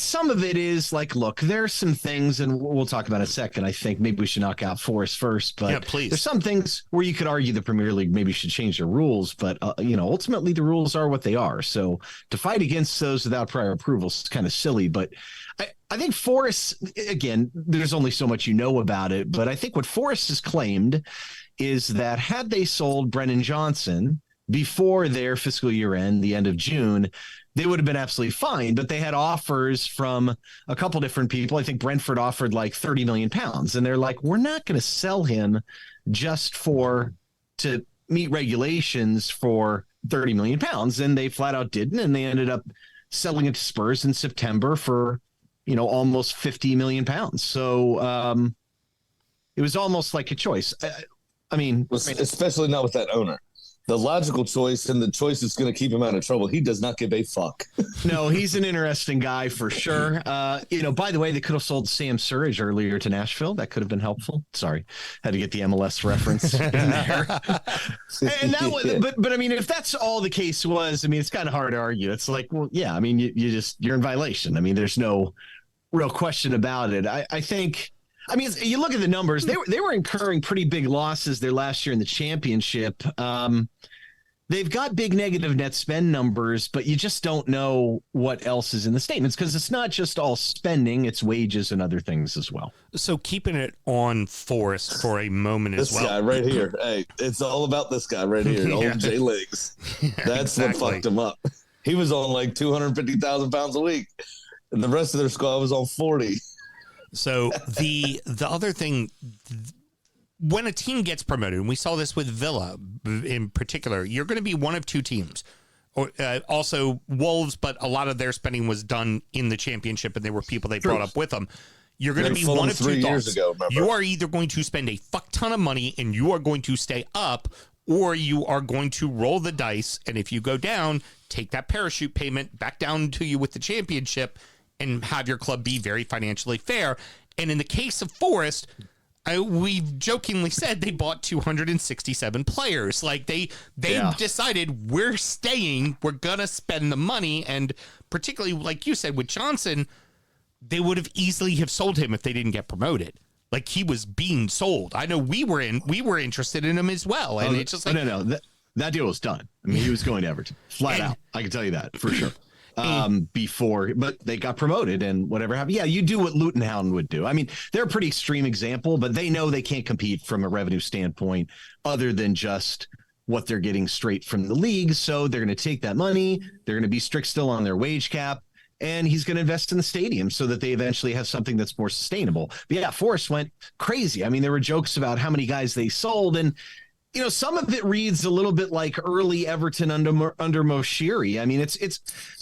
some of it is like, look, there's some things, and we'll talk about in a second. I think maybe we should knock out Forest first, but
yeah, please.
There's some things where you could argue the Premier League maybe should change their rules, but ultimately the rules are what they are. So to fight against those without prior approval is kind of silly. But I think Forest, again, there's only so much about it, but I think what Forest has claimed is that had they sold Brennan Johnson before their fiscal year end, the end of June, they would have been absolutely fine, but they had offers from a couple different people. I think Brentford offered like £30 million, and they're like, we're not going to sell him just to meet regulations for £30 million. And they flat out didn't, and they ended up selling it to Spurs in September for, almost £50 million. So it was almost like a choice. I mean,
especially not with that owner. The logical choice and the choice that's going to keep him out of trouble. He does not give a fuck.
No, he's an interesting guy for sure. By the way, they could have sold Sam Surridge earlier to Nashville. That could have been helpful. Sorry, had to get the MLS reference in there. And that was, but I mean, if that's all the case was, I mean, it's kind of hard to argue. It's like, well, yeah, I mean, you're in violation. I mean, there's no real question about it. I think I mean, you look at the numbers, they were incurring pretty big losses their last year in the championship. They've got big negative net spend numbers, but you just don't know what else is in the statements because it's not just all spending, it's wages and other things as well.
So keeping it on Forest for a moment as well.
This guy right here. Hey, it's all about this guy right here. Old Jay Legs. That's
exactly
what fucked him up. He was on like 250,000 pounds a week. And the rest of their squad was on 40.
So the other thing, when a team gets promoted, and we saw this with Villa in particular, you're going to be one of two teams. Or also Wolves, but a lot of their spending was done in the championship, and they were people they brought up with them. You're going to be one of two thoughts. You are either going to spend a fuck ton of money and you are going to stay up, or you are going to roll the dice, and if you go down, take that parachute payment back down to you with the championship and have your club be very financially fair. And in the case of Forest, we've jokingly said they bought 267 players. Like they decided we're staying, we're gonna spend the money, and particularly like you said with Johnson, they would have easily have sold him if they didn't get promoted. Like he was being sold. I know we were interested in him as well, and it's just like
no, that deal was done. I mean, he was going to Everton flat out. I can tell you that for sure. Before, but they got promoted and whatever happened. Yeah, you do what Luton Hound would do. I mean, they're a pretty extreme example, but they know they can't compete from a revenue standpoint other than just what they're getting straight from the league. So they're going to take that money. They're going to be strict still on their wage cap, and he's going to invest in the stadium so that they eventually have something that's more sustainable. But yeah, Forrest went crazy. I mean, there were jokes about how many guys they sold, and you know, some of it reads a little bit like early Everton under Moshiri. I mean, it's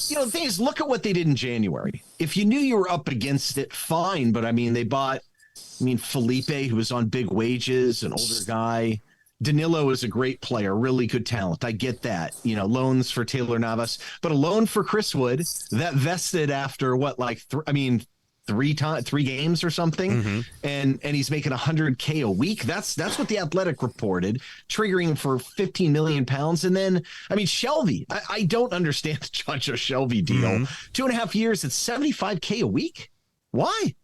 you know, the thing is, look at what they did in January. If you knew you were up against it, fine. But I mean, they bought, Felipe, who was on big wages, an older guy. Danilo is a great player, really good talent. I get that. You know, loans for Taylor Navas, but a loan for Chris Wood that vested after what, like, three games or something, and he's making $100K a week. That's what the Athletic reported, triggering for 15 million pounds. And then Shelvey, I don't understand the Joshua Shelvey deal. 2.5 years at 75K a week. Why?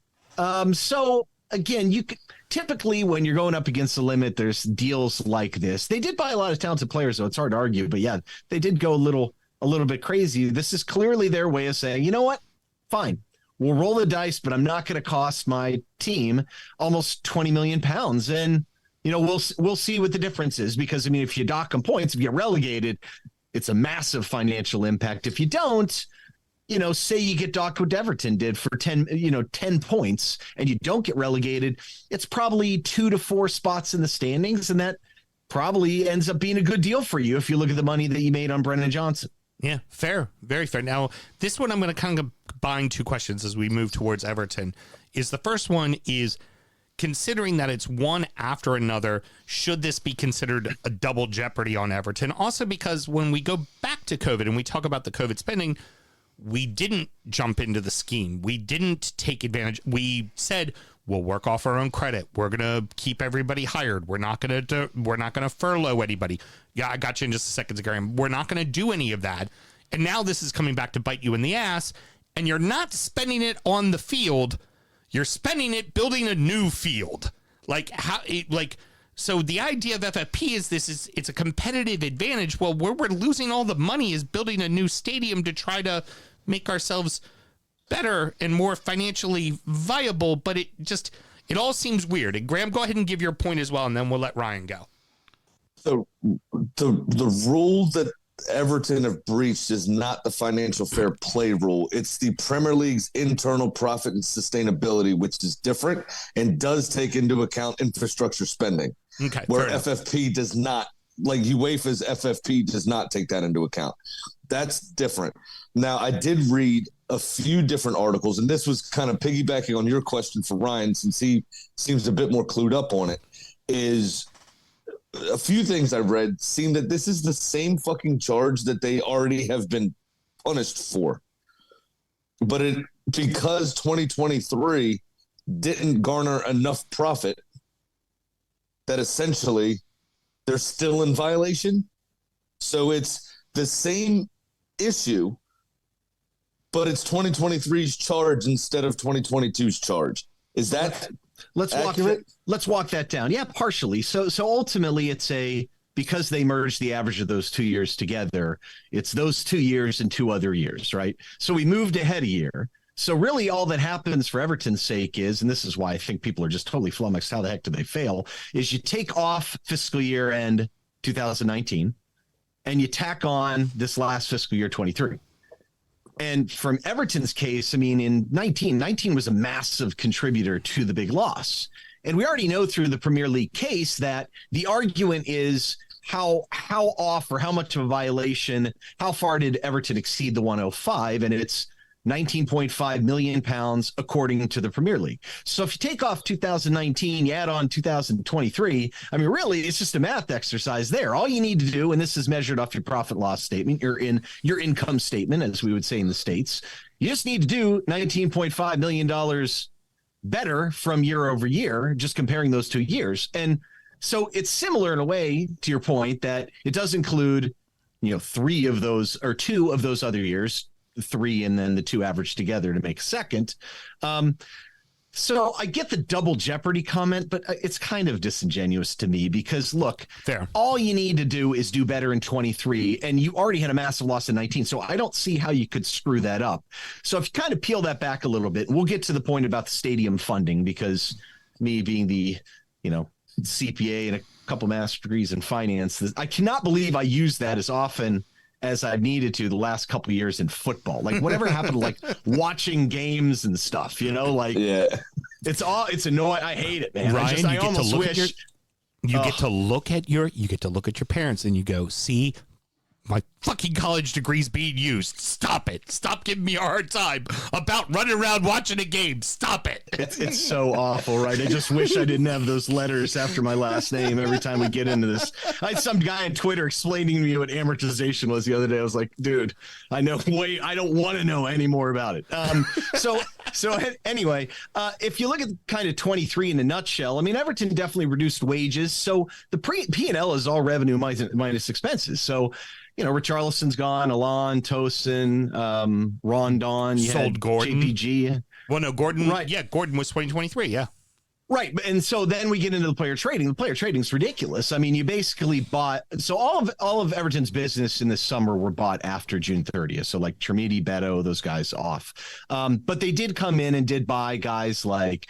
So again, you could typically, when you're going up against the limit, there's deals like this. They did buy a lot of talented players, so it's hard to argue, but yeah, they did go a little bit crazy. This is clearly their way of saying, you know what, fine, we'll roll the dice, but I'm not going to cost my team almost 20 million pounds. And, you know, we'll see what the difference is, because, if you dock them points, if you get relegated, it's a massive financial impact. If you don't, you know, say you get docked what Everton did for 10 points and you don't get relegated, it's probably 2 to 4 spots in the standings. And that probably ends up being a good deal for you if you look at the money that you made on Brennan Johnson.
Yeah, fair. Very fair. Now, this one I'm going to kind of combine two questions as we move towards Everton. Is the first one is, considering that it's one after another, should this be considered a double jeopardy on Everton? Also, because when we go back to COVID and we talk about the COVID spending, we didn't jump into the scheme. We didn't take advantage. We said, we'll work off our own credit. We're going to keep everybody hired. We're not going to furlough anybody. Yeah, I got you in just a second, Graham. We're not going to do any of that. And now this is coming back to bite you in the ass, and you're not spending it on the field. You're spending it building a new field. So the idea of FFP is it's a competitive advantage. Well, where we're losing all the money is building a new stadium to try to make ourselves better and more financially viable, but it all seems weird. And Graham, go ahead and give your point as well, and then we'll let Ryan go.
So the rule that Everton have breached is not the financial fair play rule. It's the Premier League's internal profit and sustainability, which is different and does take into account infrastructure spending. Okay, where FFP does not, like UEFA's FFP does not take that into account. That's different. Now, I did read a few different articles, and this was kind of piggybacking on your question for Ryan, since he seems a bit more clued up on it, is a few things I read seem that this is the same fucking charge that they already have been punished for. But because 2023 didn't garner enough profit, that essentially they're still in violation. So it's the same issue, but it's 2023's charge instead of 2022's charge. Is that
Let's walk that down. Yeah, partially. So ultimately it's because they merged the average of those 2 years together, it's those 2 years and 2 other years, right? So we moved ahead a year. So really all that happens for Everton's sake is, and this is why I think people are just totally flummoxed, how the heck did they fail, is you take off fiscal year end 2019 and you tack on this last fiscal year 23. And from Everton's case, I mean, in 19 was a massive contributor to the big loss. And we already know through the Premier League case that the argument is how off or how much of a violation, how far did Everton exceed the 105? And it's 19.5 million pounds according to the Premier League. So if you take off 2019, you add on 2023, I mean, really, it's just a math exercise there. All you need to do, and this is measured off your profit loss statement, your income statement, as we would say in the States, you just need to do $19.5 million better from year over year, just comparing those 2 years. And so it's similar in a way to your point that it does include, 3 of those or 2 of those other years, 3 and then the 2 averaged together to make a second. So I get the double jeopardy comment, but it's kind of disingenuous to me because look,
fair.
All you need to do is do better in 23 and you already had a massive loss in 19. So I don't see how you could screw that up. So if you kind of peel that back a little bit, we'll get to the point about the stadium funding because me being the, CPA and a couple master's degrees in finance, I cannot believe I use that as often as I've needed to the last couple of years in football. Like whatever happened to like watching games and stuff, it's annoying. I hate it, man.
Ryan,
I almost wish
you get to look at your parents and you go, see, my fucking college degree's being used. Stop it. Stop giving me a hard time about running around watching a game. Stop it.
It's so awful, right? I just wish I didn't have those letters after my last name every time we get into this. I had some guy on Twitter explaining to me what amortization was the other day. I was like, dude, I don't want to know any more about it. So anyway, if you look at kind of 23 in a nutshell, I mean, Everton definitely reduced wages. So the P&L is all revenue minus expenses. So, Richarlison's gone, Alon, Tosin, Rondon, you
sold Gordon.
JPG.
Well, no, Gordon.
Right.
Yeah, Gordon was 2023. Yeah.
Right. And so then we get into the player trading. The player trading is ridiculous. I mean, you basically bought. So all of Everton's business in the summer were bought after June 30th. So like Trimidi, Beto, those guys off. But they did come in and did buy guys like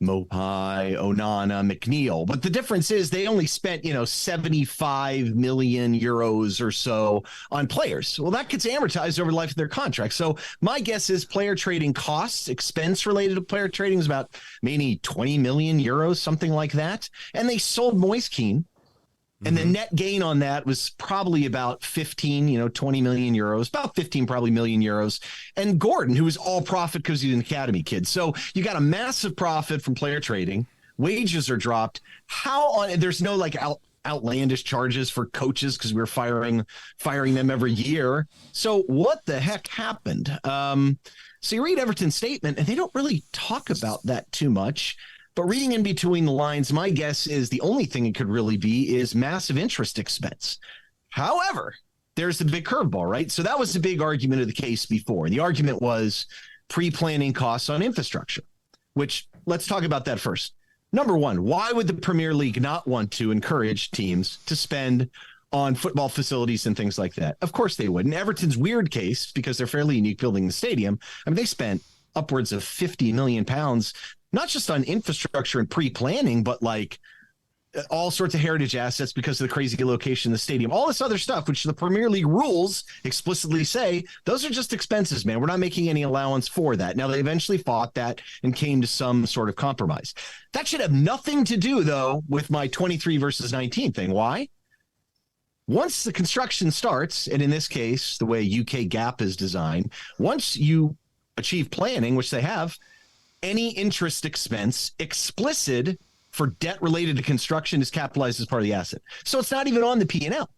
Mopai, Onana, McNeil. But the difference is they only spent, 75 million euros or so on players. Well, that gets amortized over the life of their contract. So my guess is player trading costs, expense related to player trading is about maybe 20 million euros, something like that. And they sold Moise Kean. And the net gain on that was probably about 15, 20 million euros, about 15 probably million euros. And Gordon, who was all profit because he's an academy kid. So you got a massive profit from player trading. Wages are dropped. There's no like outlandish charges for coaches because we were firing them every year. So what the heck happened? So you read Everton's statement and they don't really talk about that too much. But reading in between the lines, my guess is the only thing it could really be is massive interest expense. However, there's the big curveball, right? So that was the big argument of the case before. The argument was pre-planning costs on infrastructure, which let's talk about that first. Number one, why would the Premier League not want to encourage teams to spend on football facilities and things like that? Of course they would. In Everton's weird case, because they're fairly unique building the stadium, I mean, they spent upwards of 50 million pounds not just on infrastructure and pre-planning, but like all sorts of heritage assets because of the crazy location of the stadium, all this other stuff, which the Premier League rules explicitly say, those are just expenses, man. We're not making any allowance for that. Now, they eventually fought that and came to some sort of compromise. That should have nothing to do, though, with my 23 versus 19 thing. Why? Once the construction starts, and in this case, the way UK GAAP is designed, once you achieve planning, which they have, any interest expense explicit for debt related to construction is capitalized as part of the asset. So it's not even on the P&L.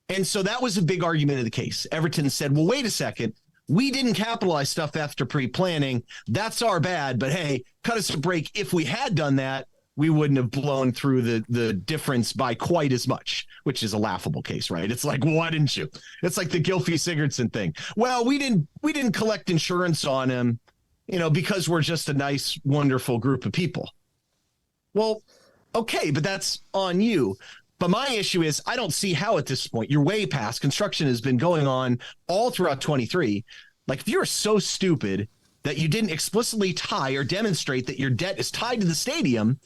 And so that was a big argument of the case. Everton said, well, wait a second. We didn't capitalize stuff after pre-planning. That's our bad. But hey, cut us a break. If we had done that, we wouldn't have blown through the difference by quite as much, which is a laughable case, right? It's like, why didn't you? It's like the Gylfi Sigurdsson thing. Well, we didn't collect insurance on him, because we're just a nice, wonderful group of people. Well, okay, but that's on you. But my issue is I don't see how at this point, you're way past. Construction has been going on all throughout 23. Like, if you're so stupid that you didn't explicitly tie or demonstrate that your debt is tied to the stadium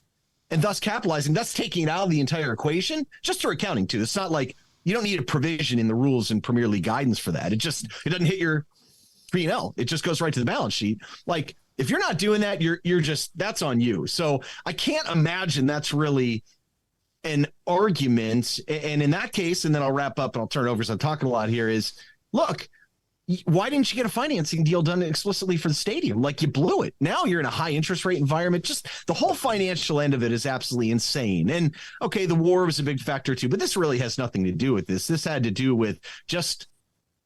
and thus capitalizing, that's taking it out of the entire equation, just for accounting too. It's not like you don't need a provision in the rules and Premier League guidance for that. It doesn't hit your P&L. It just goes right to the balance sheet. Like, if you're not doing that, you're just, that's on you. So I can't imagine that's really an argument. And in that case, and then I'll wrap up and I'll turn it over because I'm talking a lot here, is look, why didn't you get a financing deal done explicitly for the stadium? Like, you blew it. Now you're in a high interest rate environment. Just the whole financial end of it is absolutely insane. And okay, the war was a big factor too, but this really has nothing to do with this. This had to do with just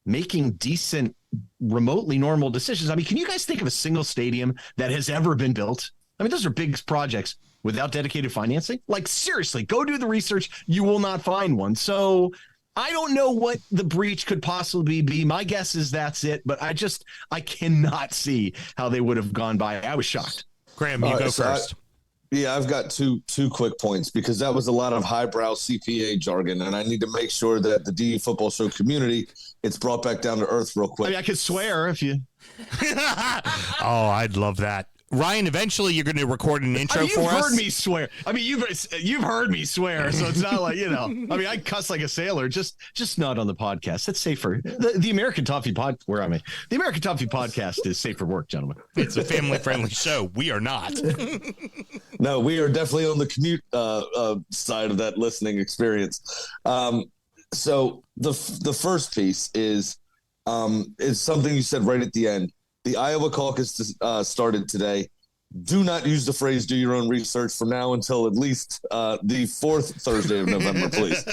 making decent, remotely normal decisions. I mean, can you guys think of a single stadium that has ever been built? I mean, those are big projects without dedicated financing. Like, seriously, go do the research. You will not find one. So I don't know what the breach could possibly be. My guess is that's it, but I cannot see how they would have gone by. I was shocked.
Graham, you go first.
I've got two quick points because that was a lot of highbrow CPA jargon, and I need to make sure that the DE Football Show community it's brought back down to earth real quick.
I mean, I could swear if you.
Oh, I'd love that. Ryan, eventually you're going to record an intro for us.
You've heard me swear. I mean, you've heard me swear, so it's not like, I mean, I cuss like a sailor, just not on the podcast. That's safer. The American Toffee The American Toffee podcast is safe for work, gentlemen.
It's a family-friendly show. We are not.
No, we are definitely on the commute side of that listening experience. So the first piece is something you said right at the end. The Iowa caucus started today. Do not use the phrase "do your own research" from now until at least the fourth Thursday of November, please.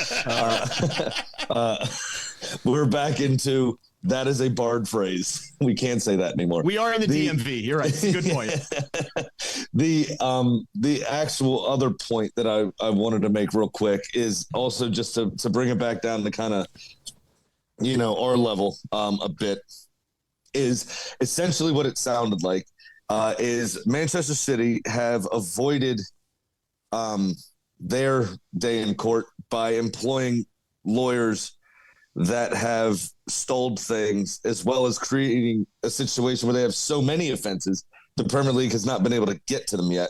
We're back into that is a barred phrase. We can't say that anymore.
We are in the DMV. You're right. Good point.
The actual other point that I wanted to make real quick is also just to bring it back down to kind of our level a bit. Is essentially what it sounded like is Manchester City have avoided their day in court by employing lawyers that have stalled things, as well as creating a situation where they have so many offenses the Premier League has not been able to get to them yet.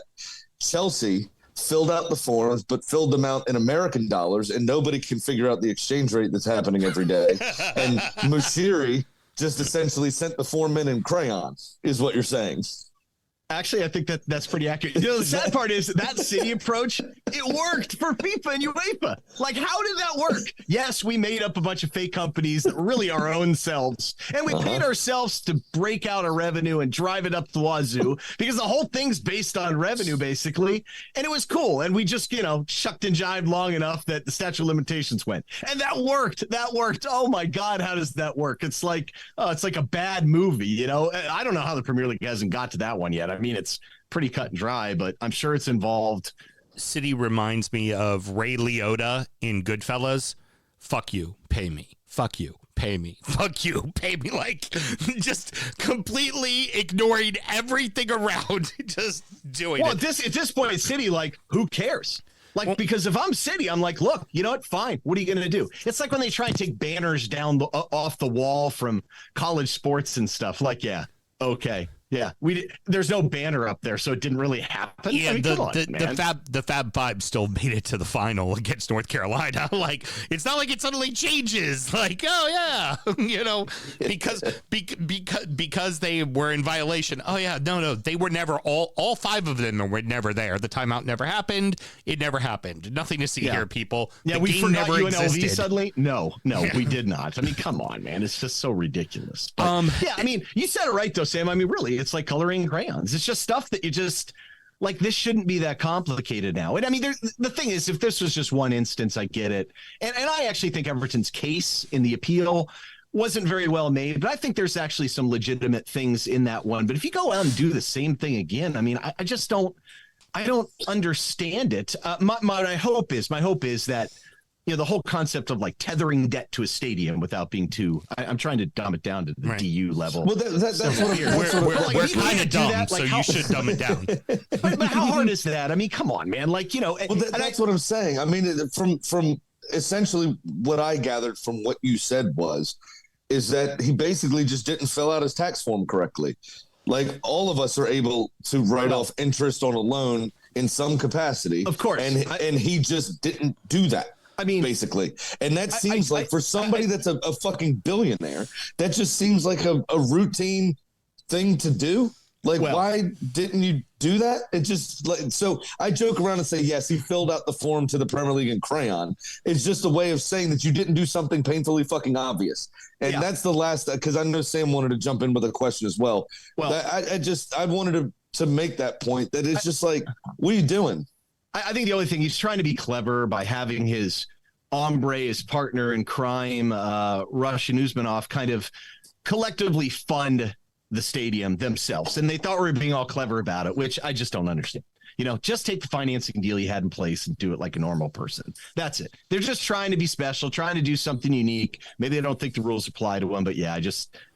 Chelsea filled out the forms, but filled them out in American dollars, and nobody can figure out the exchange rate that's happening every day. And Mushiri just essentially sent the form in crayon, is what you're saying.
Actually, I think that's pretty accurate. The sad part is that City approach, it worked for FIFA and UEFA. Like, how did that work? Yes, we made up a bunch of fake companies that were really our own selves. And we paid ourselves to break out a revenue and drive it up the wazoo because the whole thing's based on revenue, basically. And it was cool. And we just, shucked and jived long enough that the statute of limitations went. And that worked. Oh, my God, how does that work? It's like a bad movie, I don't know how the Premier League hasn't got to that one yet. I mean, it's pretty cut and dry, but I'm sure it's involved.
City reminds me of Ray Liotta in Goodfellas. Fuck you, pay me. Fuck you, pay me. Fuck you, pay me. Like, just completely ignoring everything around, just doing it.
At this point, City, like, who cares? Like, because if I'm City, I'm like, look, you know what? Fine. What are you going to do? It's like when they try and take banners down off the wall from college sports and stuff. Like, yeah, okay. Yeah, there's no banner up there, so it didn't really happen.
Yeah, the Fab Five still made it to the final against North Carolina. Like, it's not like it suddenly changes. Like, oh yeah, because they were in violation. Oh yeah, no, they were never all five of them were never there. The timeout never happened. It never happened. Nothing to see here, people.
Yeah,
the
we
game
forgot
never
UNLV
existed.
suddenly. No, we did not. I mean, come on, man, it's just so ridiculous. But, yeah, I mean, you said it right though, Sam. I mean, really. It's like coloring crayons. It's just stuff that you just like. This shouldn't be that complicated now. And I mean, the thing is, if this was just one instance, I get it. And I actually think Everton's case in the appeal wasn't very well made, but I think there's actually some legitimate things in that one. But if you go out and do the same thing again, I mean, I just don't understand it. My hope is that, the whole concept of like tethering debt to a stadium without being too. I'm trying to dumb it down to the DU level.
Well, that's what
we're kind of dumb, so you should dumb it down.
but how hard is that? I mean, come on, man. Like,
Well, that's what I'm saying. I mean, from essentially what I gathered from what you said is that he basically just didn't fill out his tax form correctly. Like, all of us are able to write off interest on a loan in some capacity,
of course,
and he just didn't do that. I mean, basically, and that seems like for somebody that's a fucking billionaire, that just seems like a routine thing to do. Like, why didn't you do that? It just like, so I joke around and say, yes, he filled out the form to the Premier League in crayon. It's just a way of saying that you didn't do something painfully fucking obvious. And that's the last, because I know Sam wanted to jump in with a question as well. Well, I wanted to make that point that it's just like, what are you doing?
I think the only thing, he's trying to be clever by having his hombre, his partner in crime, Rush and Usmanov, kind of collectively fund the stadium themselves. And they thought we were being all clever about it, which I just don't understand. Just take the financing deal you had in place and do it like a normal person. That's it. They're just trying to be special, trying to do something unique. Maybe they don't think the rules apply to them, but you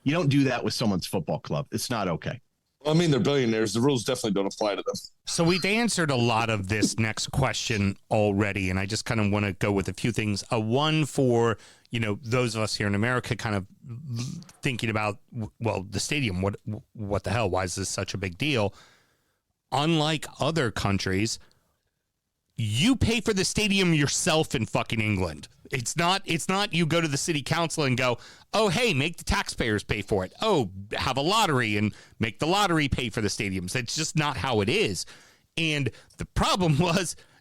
don't do that with someone's football club. It's not okay.
I mean, they're billionaires. The rules definitely don't apply to them.
So we've answered a lot of this next question already, and I just kind of want to go with a few things. One for, those of us here in America kind of thinking about, well, the stadium, what the hell? Why is this such a big deal? Unlike other countries, you pay for the stadium yourself in fucking England. It's not you go to the city council and go, oh, hey, make the taxpayers pay for it. Oh, have a lottery and make the lottery pay for the stadiums. It's just not how it is. And the problem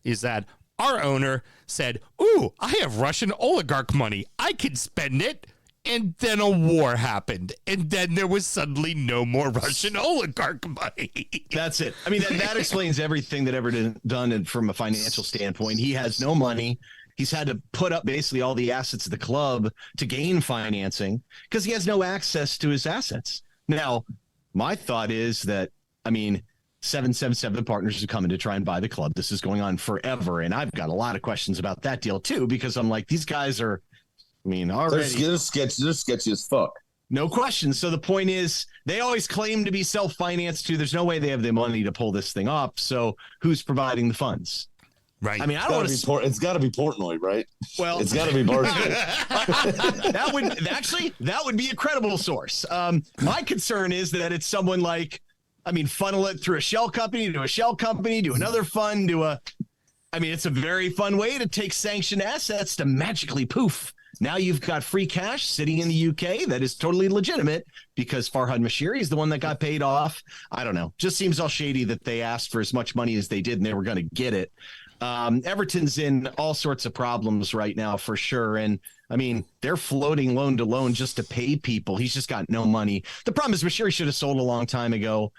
is that our owner said, ooh, I have Russian oligarch money. I can spend it. And then a war happened. And then there was suddenly no more Russian oligarch money.
That's it. I mean, that explains everything that Everton done. And from a financial standpoint, he has no money. He's had to put up basically all the assets of the club to gain financing because he has no access to his assets. Now, my thought is that, 777 partners are coming to try and buy the club. This is going on forever. And I've got a lot of questions about that deal, too, because I'm like, these guys are, already.
They're sketchy as fuck.
No question. So the point is, they always claim to be self-financed, too. There's no way they have the money to pull this thing off. So who's providing the funds?
Right.
I don't want to.
It's got to be Portnoy, right?
Well,
it's got to be Barstool.
that would be a credible source. My concern is that it's someone like, funnel it through a shell company to another fund it's a very fun way to take sanctioned assets to magically poof. Now you've got free cash sitting in the UK that is totally legitimate because Farhad Mashiri is the one that got paid off. I don't know. Just seems all shady that they asked for as much money as they did and they were going to get it. Everton's in all sorts of problems right now for sure. And they're floating loan to loan just to pay people. He's just got no money. The problem is Mashiri should have sold a long time ago.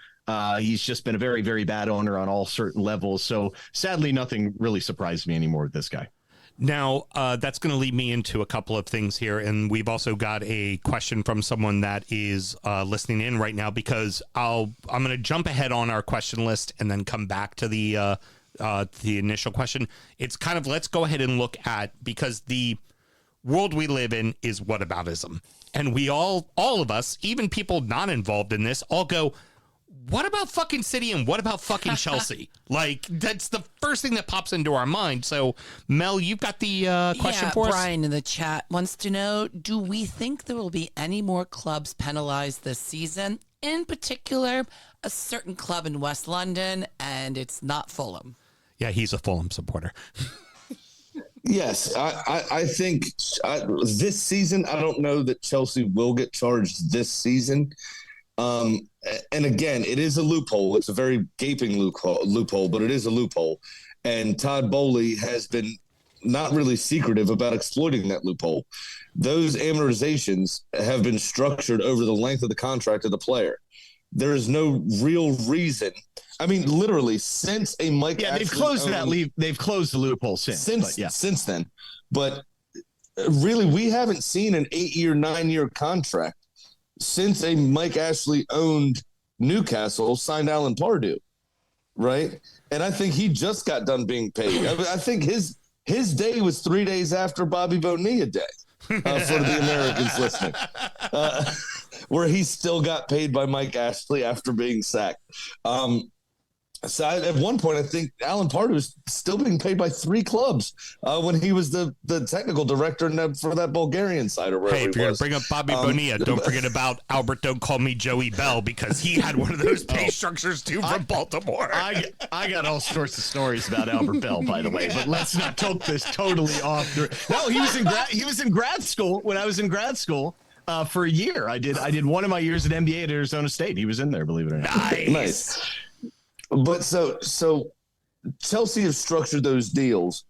He's just been a very, very bad owner on all certain levels. So sadly, nothing really surprised me anymore with this guy.
Now, that's going to lead me into a couple of things here. And we've also got a question from someone that is listening in right now because I'm going to jump ahead on our question list and then come back to the initial question. It's kind of, let's go ahead and look at, because the world we live in is whataboutism. And we all of us, even people not involved in this, all go, what about fucking City and what about fucking Chelsea? Like, that's the first thing that pops into our mind. So, Mel, you've got the question for us?
Brian in the chat wants to know, do we think there will be any more clubs penalized this season? In particular, a certain club in West London, and it's not Fulham.
Yeah, he's a Fulham supporter.
Yes, I think this season, I don't know that Chelsea will get charged this season. And again, it is a loophole. It's a very gaping loophole, but it is a loophole. And Todd Bowley has been not really secretive about exploiting that loophole. Those amortizations have been structured over the length of the contract of the player. There is no real reason. Literally, since a Mike.
Yeah, they've closed They've closed the loophole since
then. But really, we haven't seen an 8-year, 9-year contract since a Mike Ashley owned Newcastle signed Alan Pardew, right? And I think he just got done being paid. I think his His day was 3 days after Bobby Bonilla Day. For the Americans listening, where he still got paid by Mike Ashley after being sacked. So at one point, I think Alan Pardew was still being paid by 3 clubs when he was the technical director for that Bulgarian side or wherever.
Hey, if you're going to bring up Bobby Bonilla, don't forget about Albert Don't Call Me Joey Bell, because he had one of those pay structures too from Baltimore.
I got all sorts of stories about Albert Bell, by the way, but let's not take this totally off. No, he was in grad school when I was in grad school. For a year, I did one of my years at MBA at Arizona State. He was in there, believe it or not.
Nice. But so Chelsea has structured those deals,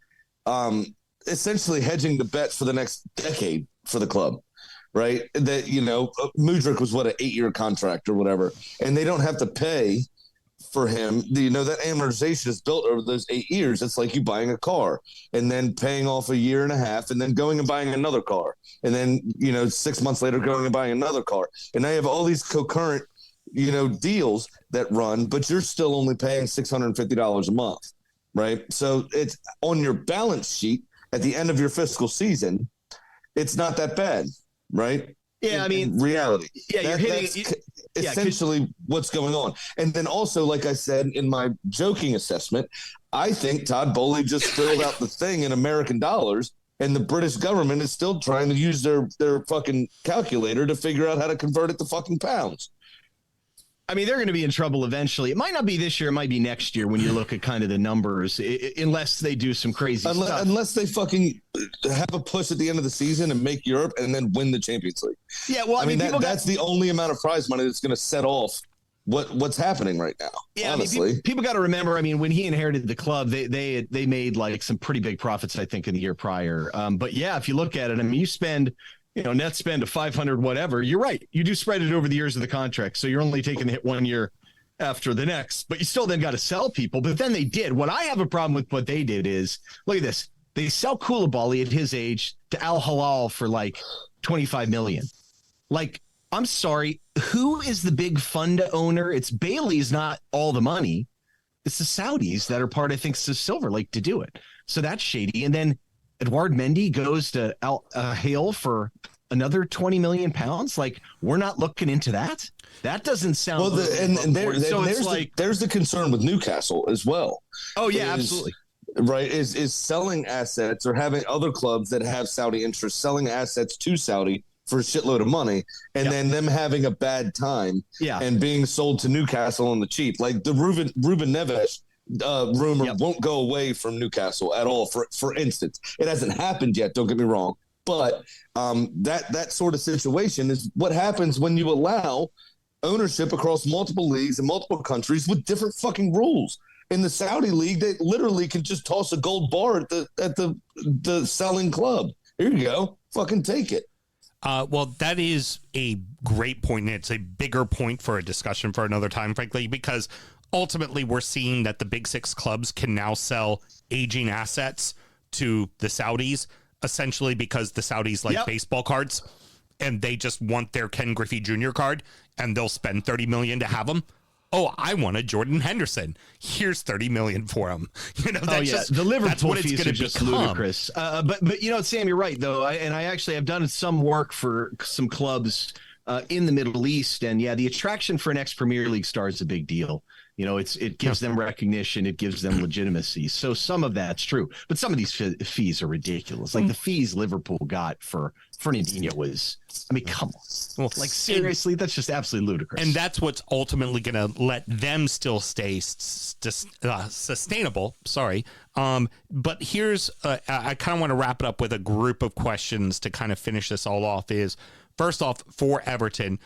essentially hedging the bets for the next decade for the club, right? That, Mudryk was an 8-year contract or whatever, and they don't have to pay for him. That amortization is built over those 8 years. It's like you buying a car and then paying off a year and a half and then going and buying another car. And then, 6 months later, going and buying another car. And now you have all these concurrent deals that run, but you're still only paying $650 a month, right? So it's on your balance sheet at the end of your fiscal season. It's not that bad, right?
Yeah,
in reality.
Yeah, you're hitting
essentially what's going on. And then also, like I said in my joking assessment, I think Todd Bowley just filled out the thing in American dollars, and the British government is still trying to use their fucking calculator to figure out how to convert it to fucking pounds.
I mean, they're going to be in trouble eventually. It might not be this year. It might be next year when you look at kind of the numbers, unless they do some crazy stuff.
Unless they fucking have a push at the end of the season and make Europe and then win the Champions League.
Yeah, well, I mean
that's the only amount of prize money that's going to set off what's happening right now.
Yeah,
honestly.
I mean, people got to remember, when he inherited the club, they made like some pretty big profits, I think, in the year prior. But yeah, if you look at it, you spend – net spend of 500, whatever. You're right. You do spread it over the years of the contract. So you're only taking the hit 1 year after the next, but you still then got to sell people. But then they did. What I have a problem with what they did is, look at this. They sell Koulibaly at his age to Al Hilal for like 25 million. Like, I'm sorry. Who is the big fund owner? It's Bailey's not all the money. It's the Saudis that are part, I think, of Silver Lake to do it. So that's shady. And then Edouard Mendy goes to Al Hale for another 20 million pounds. Like, we're not looking into that. That doesn't sound
well. There's the concern with Newcastle as well.
Oh yeah, absolutely.
Right, is selling assets or having other clubs that have Saudi interests selling assets to Saudi for a shitload of money, and then them having a bad time, and being sold to Newcastle on the cheap. Like the Ruben Neves rumor won't go away from Newcastle at all. For instance, it hasn't happened yet. Don't get me wrong, but that sort of situation is what happens when you allow ownership across multiple leagues in multiple countries with different fucking rules. In the Saudi league, they literally can just toss a gold bar at the selling club. Here you go, fucking take it.
Well, that is a great point, and it's a bigger point for a discussion for another time, frankly, because ultimately, we're seeing that the big six clubs can now sell aging assets to the Saudis, essentially because the Saudis like baseball cards, and they just want their Ken Griffey Jr. card, and they'll spend $30 million to have them. Oh, I want a Jordan Henderson. Here's $30 million for him.
The Liverpool fees are just ludicrous. But Sam, you're right though. I actually have done some work for some clubs in the Middle East, and the attraction for an ex-Premier League star is a big deal. It gives them recognition. It gives them legitimacy. So some of that's true, but some of these fees are ridiculous. Like the fees Liverpool got for Fernandinho was, come on. Well, seriously, that's just absolutely ludicrous.
And that's what's ultimately going to let them still stay sustainable. Sorry. But here's, I kind of want to wrap it up with a group of questions to kind of finish this all off is, first off, for Everton,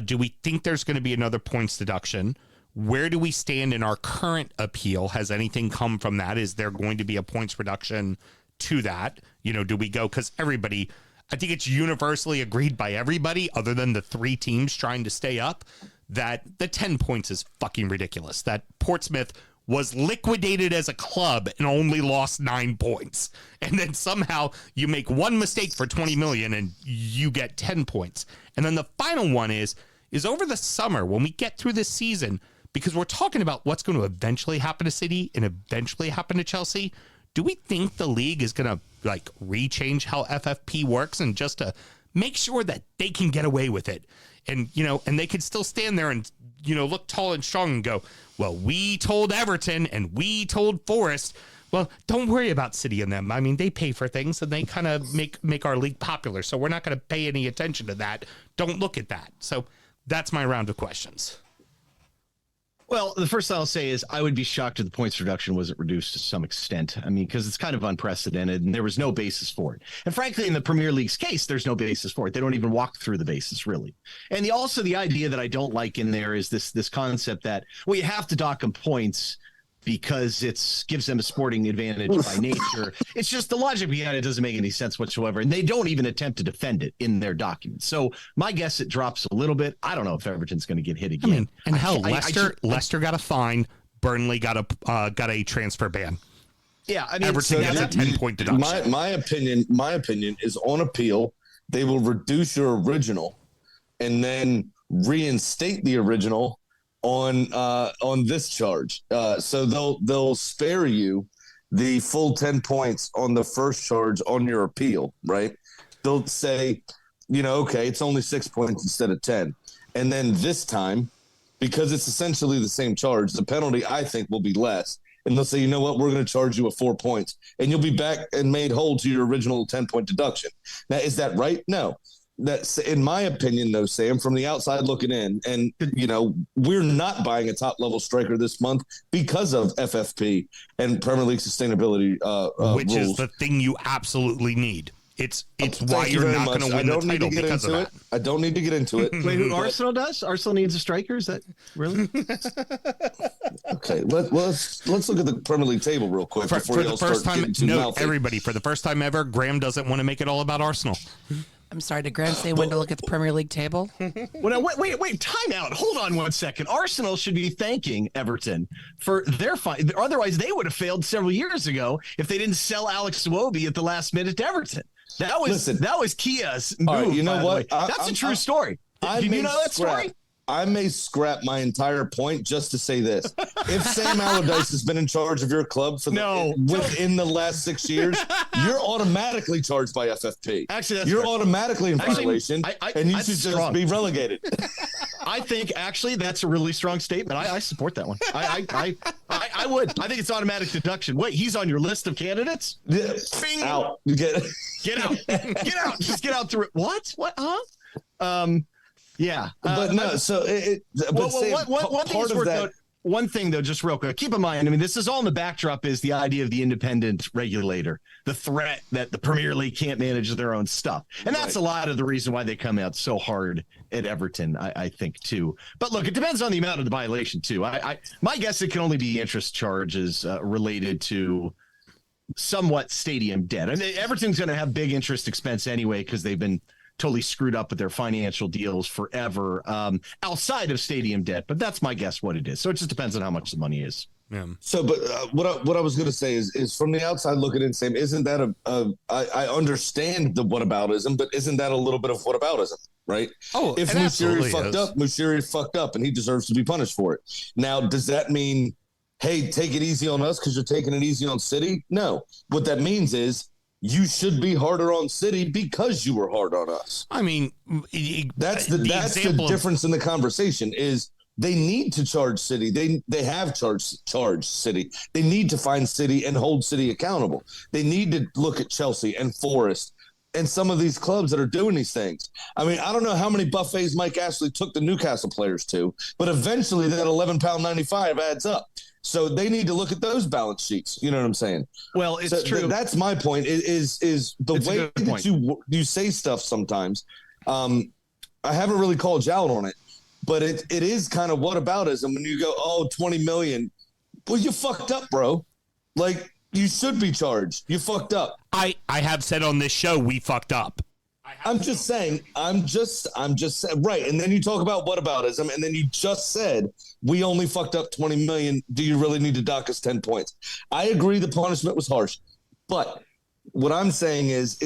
do we think there's going to be another points deduction? Where do we stand in our current appeal? Has anything come from that? Is there going to be a points reduction to that? Do we go? Because everybody, I think it's universally agreed by everybody other than the 3 teams trying to stay up that the 10 points is fucking ridiculous. That Portsmouth was liquidated as a club and only lost 9 points. And then somehow you make one mistake for 20 million and you get 10 points. And then the final one is over the summer when we get through this season, because we're talking about what's going to eventually happen to City and eventually happen to Chelsea. do we think the league is going to like rechange how FFP works and just to make sure that they can get away with it? And, and they could still stand there and, look tall and strong and go, well, we told Everton and we told Forest. Well, don't worry about City and them. I mean, they pay for things and they kind of make our league popular. So we're not going to pay any attention to that. Don't look at that. So that's my round of questions.
Well, the first thing I'll say is I would be shocked if the points reduction wasn't reduced to some extent. I mean, because it's kind of unprecedented and there was no basis for it. And frankly, in the Premier League's case, there's no basis for it. They don't even walk through the basis, really. And also the idea that I don't like in there is this concept that, well, you have to dock them points because it gives them a sporting advantage by nature. It's just the logic behind it doesn't make any sense whatsoever. And they don't even attempt to defend it in their documents. So my guess, it drops a little bit. I don't know if Everton's going to get hit again.
I mean, and hell, Leicester got a fine. Burnley got a transfer ban.
Yeah, I mean,
Everton gets a 10-point deduction.
My opinion is on appeal, they will reduce your original and then reinstate the original on this charge. So they'll spare you the full 10 points on the first charge on your appeal, right? They'll say, okay, it's only 6 points instead of 10. And then this time, because it's essentially the same charge, the penalty, I think, will be less. And they'll say, you know what, we're going to charge you a 4 points. And you'll be back and made whole to your original 10-point deduction. Now, is that right? No. That's, in my opinion, though, Sam, from the outside looking in, and, we're not buying a top-level striker this month because of FFP and Premier League sustainability
which
rules.
is the thing you absolutely need. It's why you're not going to win the title because of that.
I don't need to get into it.
Wait, who Arsenal does? Arsenal needs a striker? Is that really?
Okay, let's look at the Premier League table real quick
For the first time,
everybody.
For the first time ever, Graham doesn't want to make it all about Arsenal.
I'm sorry, did Graham say when to look at the Premier League table?
Well, wait, time out. Hold on 1 second. Arsenal should be thanking Everton for their fine. Otherwise, they would have failed several years ago if they didn't sell Alex Iwobi at the last minute to Everton. That was Kia's move.
All right, you know what?
That's a true story. Did you know that story?
I may scrap my entire point just to say this. If Sam Allardyce has been in charge of your club within the last 6 years, you're automatically charged by FFP.
Actually, that's
you're
correct.
automatically in violation, and you should just be relegated.
I think actually that's a really strong statement. I support that one. I would. I think it's automatic deduction. Wait, he's on your list of candidates?
Bing. Out. Get
out. Get out. Just get out through it. What? Huh? Yeah,
but no. So
one thing though, just real quick, keep in mind. I mean, this is all in the backdrop is the idea of the independent regulator, the threat that the Premier League can't manage their own stuff, and that's a lot of the reason why they come out so hard at Everton. I think too. But look, it depends on the amount of the violation too. My guess it can only be interest charges related to somewhat stadium debt. I mean, Everton's going to have big interest expense anyway because they've been totally screwed up with their financial deals forever outside of stadium debt. But that's my guess what it is. So it just depends on how much the money is.
Yeah.
So, but what I was going to say is from the outside looking in, Sam, isn't that I understand the whataboutism, but isn't that a little bit of whataboutism, right?
Oh,
if Musiri fucked up and he deserves to be punished for it. Now, does that mean, hey, take it easy on us because you're taking it easy on City? No. What that means is, you should be harder on City because you were hard on us.
I mean,
that's the difference in the conversation is they need to charge City. They have charged City. They need to find City and hold City accountable. They need to look at Chelsea and Forest and some of these clubs that are doing these things. I mean, I don't know how many buffets Mike Ashley took the Newcastle players to, but eventually that £11.95 adds up. So they need to look at those balance sheets. You know what I'm saying?
Well, it's true.
That's my point. Is the way that you say stuff sometimes. I haven't really called you out on it, but it is kind of whataboutism when you go, 20 million. Well, you fucked up, bro. Like you should be charged. You fucked up.
I have said on this show we fucked up.
I'm just saying, right. And then you talk about whataboutism, and then you just said we only fucked up 20 million. Do you really need to dock us 10 points? I agree the punishment was harsh, but what I'm saying is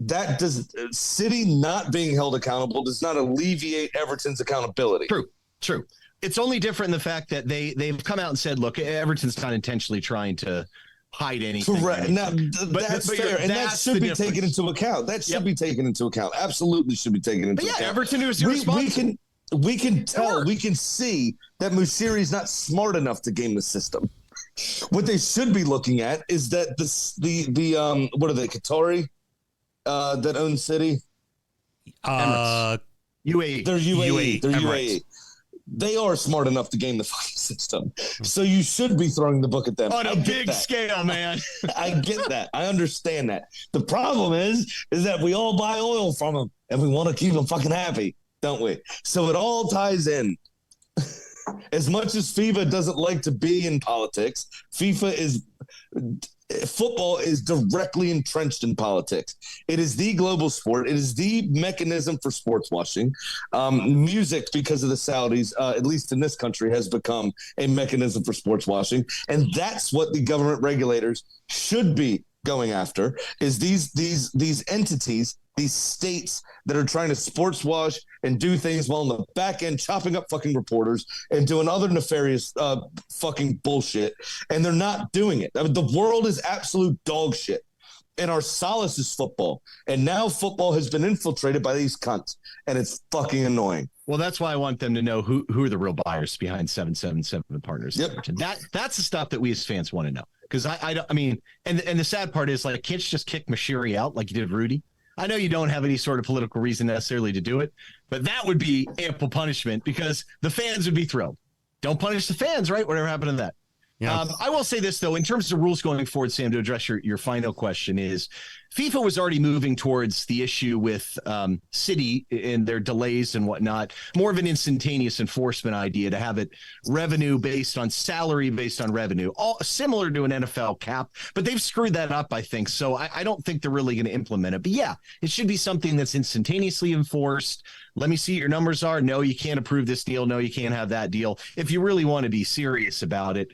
that does City not being held accountable does not alleviate Everton's accountability.
True. It's only different in the fact that they've come out and said, look, Everton's not intentionally trying to hide anything.
Correct. Now, that's fair, and that should be taken into account. That should be taken into account. Absolutely should be taken into account.
Everton is irresponsible.
We can tell, we can see that Moshiri's not smart enough to game the system. What they should be looking at is that the what are they, Qatari that own City?
UAE.
They're UAE. They're
Emirates.
UAE. They are smart enough to game the fucking system. So you should be throwing the book at them.
On a big scale, man.
I get that. I understand that. The problem is that we all buy oil from them and we want to keep them fucking happy, don't we? So it all ties in. As much as FIFA doesn't like to be in politics, football is directly entrenched in politics. It is the global sport. It is the mechanism for sports washing. Music, because of the Saudis, at least in this country, has become a mechanism for sports washing. And that's what the government regulators should be going after, is these entities, these states that are trying to sports wash and do things while on the back end chopping up fucking reporters and doing other nefarious fucking bullshit. And they're not doing it. I mean, the world is absolute dog shit. And our solace is football. And now football has been infiltrated by these cunts. And it's fucking annoying.
Well, that's why I want them to know who are the real buyers behind 777 Partners.
Yep.
That's the stuff that we as fans want to know. Because I mean, and the sad part is, like, can't you just kick Moshiri out like you did Rudy? I know you don't have any sort of political reason necessarily to do it, but that would be ample punishment because the fans would be thrilled. Don't punish the fans, right? Whatever happened to that? Yeah. I will say this, though, in terms of rules going forward, Sam, to address your final question is FIFA was already moving towards the issue with City and their delays and whatnot, more of an instantaneous enforcement idea to have it revenue based on salary, based on revenue, all similar to an NFL cap. But they've screwed that up, I think. So I don't think they're really going to implement it. But yeah, it should be something that's instantaneously enforced. Let me see what your numbers are. No, you can't approve this deal. No, you can't have that deal. If you really want to be serious about it.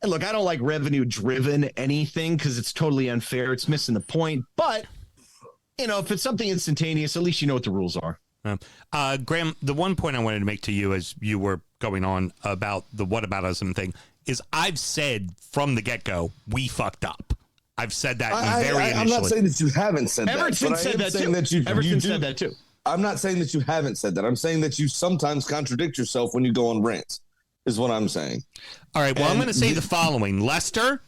And look, I don't like revenue-driven anything because it's totally unfair. It's missing the point. But, you know, if it's something instantaneous, at least you know what the rules are.
Graham, the one point I wanted to make to you as you were going on about the whataboutism thing is I've said from the get-go, we fucked up. I've said that initially.
I'm not saying that you haven't said
Everton
that.
said that too. Everton said that too.
I'm not saying that you haven't said that. I'm saying that you sometimes contradict yourself when you go on rants. Is what I'm saying.
All right, well, I'm going to say the following. Leicester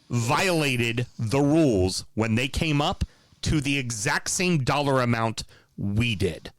violated the rules when they came up to the exact same dollar amount we did.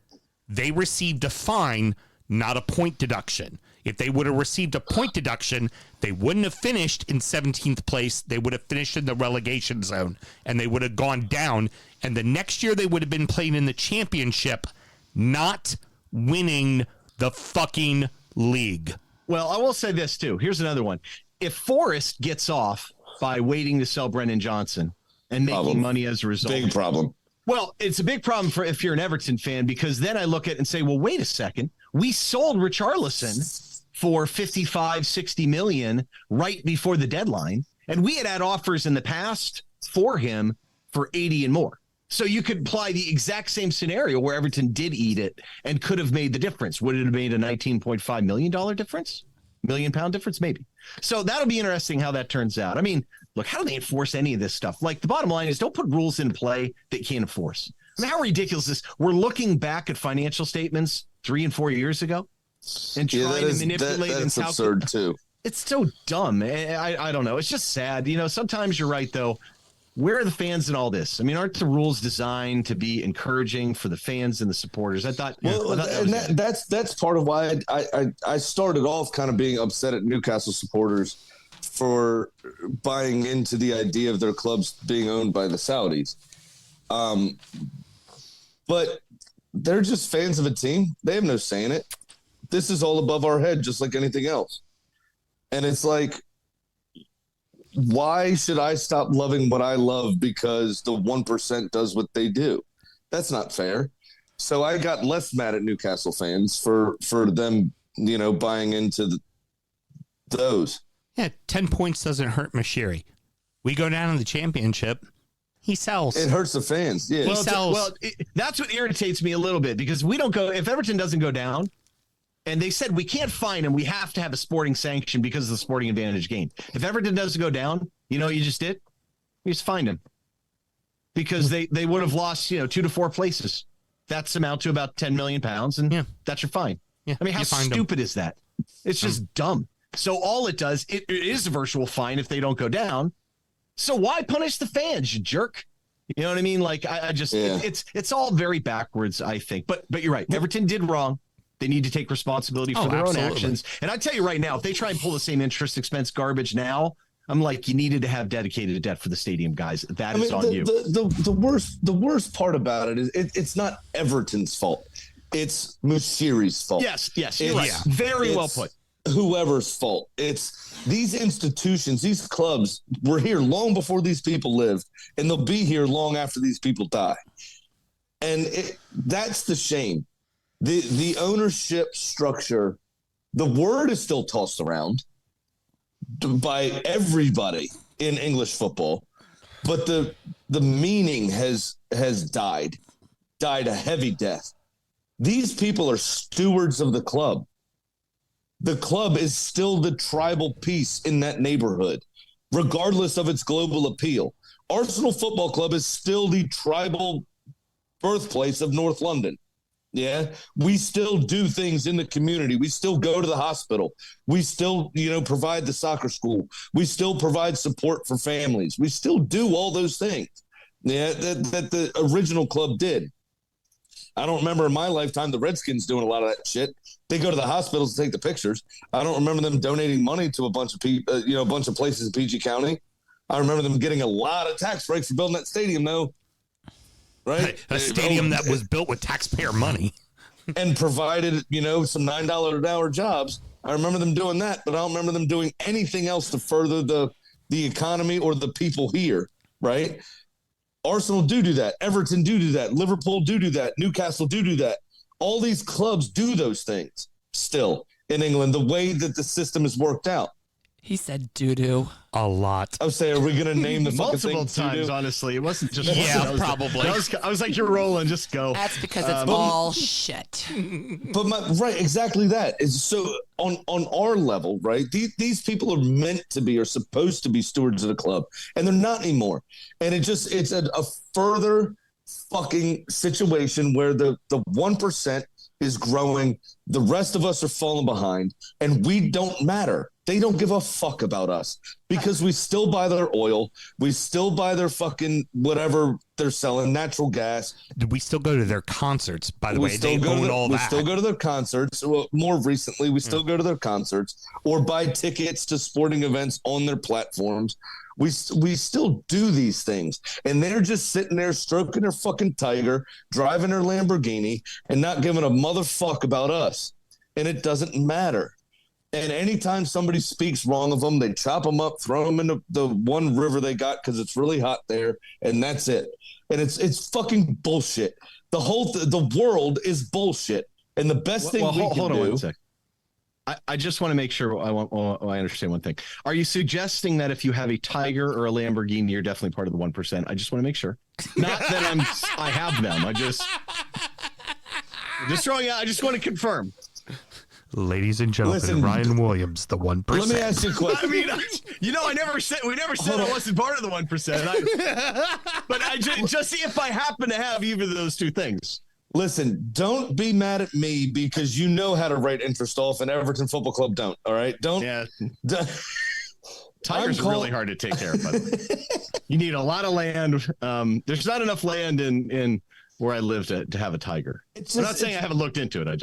They received a fine, not a point deduction. If they would have received a point deduction, they wouldn't have finished in 17th place. They would have finished in the relegation zone, and they would have gone down. And the next year, they would have been playing in the championship, not winning the fucking league.
Well, I will say this, too. Here's another one. If Forest gets off by waiting to sell Brennan Johnson and making money as a result.
Big problem.
Well, it's a big problem for if you're an Everton fan, because then I look at it and say, well, wait a second. We sold Richarlison for 55, 60 million right before the deadline. And we had offers in the past for him for 80 and more. So you could apply the exact same scenario where Everton did eat it and could have made the difference. Would it have made a $19.5 million difference? £1 million difference? Maybe. So that'll be interesting how that turns out. I mean, look, how do they enforce any of this stuff? Like, the bottom line is don't put rules in play that you can't enforce. I mean, how ridiculous is this? We're looking back at financial statements 3 and 4 years ago and trying to manipulate and
that's absurd too.
It's so dumb. I don't know. It's just sad. You know, sometimes you're right, though. Where are the fans in all this? I mean, aren't the rules designed to be encouraging for the fans and the supporters? I thought,
that's part of why I started off kind of being upset at Newcastle supporters for buying into the idea of their clubs being owned by the Saudis. But they're just fans of a team. They have no say in it. This is all above our head, just like anything else. And it's like, why should I stop loving what I love because the 1% does what they do? That's not fair. So I got less mad at Newcastle fans for them, you know, buying into those.
Yeah, 10 points doesn't hurt Moshiri. We go down in the championship, he sells.
It hurts the fans. Yeah,
he sells.
That's what irritates me a little bit, because we don't go. If Everton doesn't go down, and they said we can't fine him, we have to have a sporting sanction because of the sporting advantage game. If Everton doesn't go down, you know what you just did? You just find him. Because they would have lost, 2 to 4 places. That's amount to about £10 million, and that's your fine.
Yeah,
I mean, how stupid is that? It's just dumb. So all it does, it is a virtual fine if they don't go down. So why punish the fans, you jerk? You know what I mean? Like, I just, it's all very backwards, I think. But you're right. Everton did wrong. They need to take responsibility for their own actions. And I tell you right now, if they try and pull the same interest expense garbage now, I'm like, you needed to have dedicated debt for the stadium, guys. That is on you.
The worst part about it is it's not Everton's fault. It's Musiri's fault.
Yes, you're right. Very well put.
Whoever's fault. It's these institutions, these clubs were here long before these people lived, and they'll be here long after these people die. And that's the shame. The ownership structure, the word is still tossed around by everybody in English football, but the meaning has died a heavy death. These people are stewards of the club. The club is still the tribal piece in that neighborhood, regardless of its global appeal. Arsenal Football Club is still the tribal birthplace of North London. Yeah, we still do things in the community. We still go to the hospital. We still, provide the soccer school. We still provide support for families. We still do all those things. Yeah, that the original club did. I don't remember in my lifetime the Redskins doing a lot of that shit. They go to the hospitals to take the pictures. I don't remember them donating money to a bunch of people, a bunch of places in PG County. I remember them getting a lot of tax breaks for building that stadium, though. Right?
A stadium that was built with taxpayer money.
And provided, some $9 an hour jobs. I remember them doing that, but I don't remember them doing anything else to further the economy or the people here, right? Arsenal do that. Everton do that. Liverpool do that. Newcastle do that. All these clubs do those things still in England, the way that the system is worked out.
He said doo-doo.
A lot.
I would say, are we going to name the fucking thing?
Multiple times,
doo-doo?
Honestly. It wasn't just
probably.
I was like, you're rolling, just go.
That's because it's all shit.
But right, exactly that. It's so on our level, right? These people are meant to be or supposed to be stewards of the club, and they're not anymore. And it's a further fucking situation where the 1% is growing, the rest of us are falling behind, and we don't matter. They don't give a fuck about us because we still buy their oil. We still buy their fucking whatever they're selling, natural gas.
We still go to their concerts, by the way. They own all that.
We still go to their concerts. More recently, we still go to their concerts or buy tickets to sporting events on their platforms. We still do these things. And they're just sitting there stroking their fucking tiger, driving their Lamborghini, and not giving a motherfuck about us. And it doesn't matter. And anytime somebody speaks wrong of them, they chop them up, throw them into the one river they got because it's really hot there, and that's it. And it's fucking bullshit. The world is bullshit. And the best thing we can do. Hold on 1 sec.
I just want to make sure I understand one thing. Are you suggesting that if you have a Tiger or a Lamborghini, you're definitely part of the 1%? I just want to make sure. Not that I have them. I just throwing out. I just want to confirm.
Ladies and gentlemen, Ryan Williams, the 1%.
Let me ask you a question.
I mean, I never said I wasn't part of the 1%. But I just see if I happen to have either of those two things.
Listen, don't be mad at me because you know how to write interest off, and Everton Football Club don't. All right, don't.
Yeah. Tigers are really hard to take care of. By the way. You need a lot of land. There's not enough land in where I live to have a tiger. I'm not saying I haven't looked into it.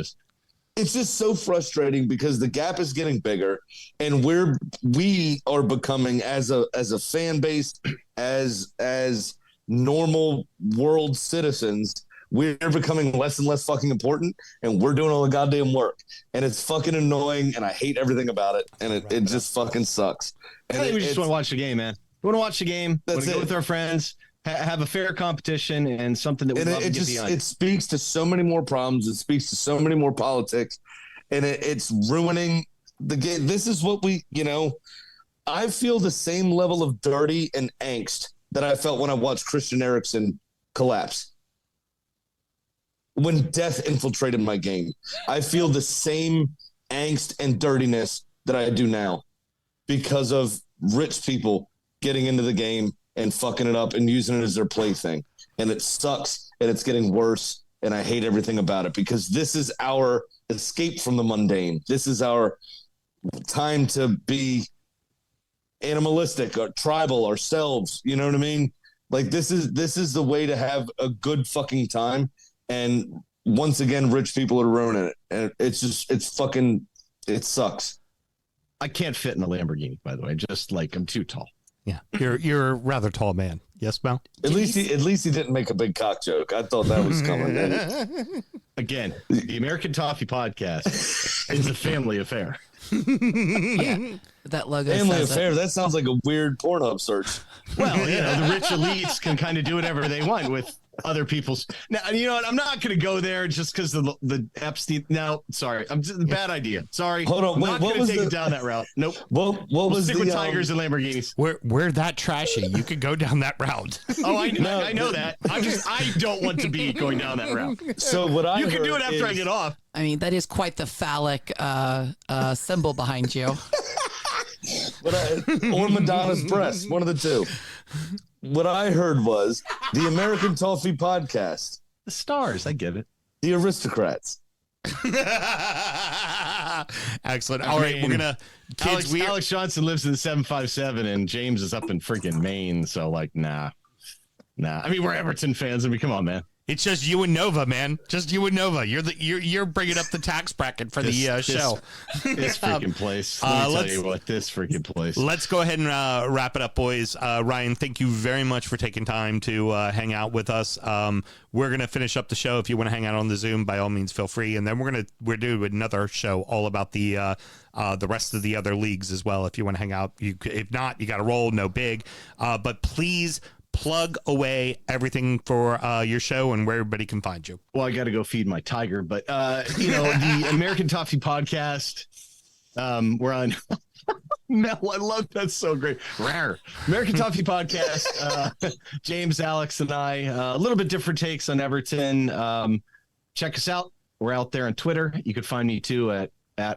It's just so frustrating because the gap is getting bigger, and we are becoming as a fan base, as normal world citizens. We're becoming less and less fucking important, and we're doing all the goddamn work. And it's fucking annoying, and I hate everything about it, and it just fucking sucks. And
we just want to watch the game, man. We want to watch the game. We want to go with our friends, have a fair competition, and something that we love to get behind.
It speaks to so many more problems. It speaks to so many more politics, and it's ruining the game. This is what I feel the same level of dirty and angst that I felt when I watched Christian Eriksen collapse. When death infiltrated my game, I feel the same angst and dirtiness that I do now because of rich people getting into the game and fucking it up and using it as their plaything. And it sucks, and it's getting worse, and I hate everything about it because this is our escape from the mundane. This is our time to be animalistic or tribal ourselves. You know what I mean? Like this is the way to have a good fucking time. And once again, rich people are ruining it. And it sucks.
I can't fit in a Lamborghini, by the way. Just like I'm too tall.
Yeah, you're a rather tall man. Yes, Mel.
At least he didn't make a big cock joke. I thought that was coming.
Again, the American Toffee podcast is a family affair.
Yeah, that logo.
Family
says
affair.
it.
That sounds like a weird Pornhub search.
Well, the rich elites can kind of do whatever they want with other people's. Now, you know what? I'm not going to go there just because the Epstein. No, sorry, bad idea. Sorry.
Hold on.
I'm
Wait,
not going to take it down that route. Nope.
What was
Stick
the
with Tigers and Lamborghinis?
We're that trashy. You could go down that route.
Oh, I know that. I don't want to be going down that route.
So what I
You can do
heard
it after I
is-
get off.
I mean, that is quite the phallic symbol behind you.
or Madonna's breast, one of the two. What I heard was the American Toffee podcast,
The stars, I get it.
the aristocrats.
Excellent. All right, we're gonna kids.
Alex Johnson lives in the 757, and James is up in freaking Maine. So like, nah. I mean, we're Everton fans. I mean, come on, man.
It's just you and Nova, man. Just you and Nova. You're bringing up the tax bracket for the show.
This freaking place. Let me tell you what, this freaking place.
Let's go ahead and wrap it up, boys. Ryan, thank you very much for taking time to hang out with us. We're gonna finish up the show. If you want to hang out on the Zoom, by all means, feel free. And then we're doing another show all about the rest of the other leagues as well. If you want to hang out, if not, you got to roll. No big. But please plug away everything for your show and where everybody can find you.
Well, I got to go feed my tiger, but the American Toffee podcast. We're on. Mel, I love that's so great. Rare American Toffee podcast. James, Alex, and I. A little bit different takes on Everton. Check us out. We're out there on Twitter. You can find me too at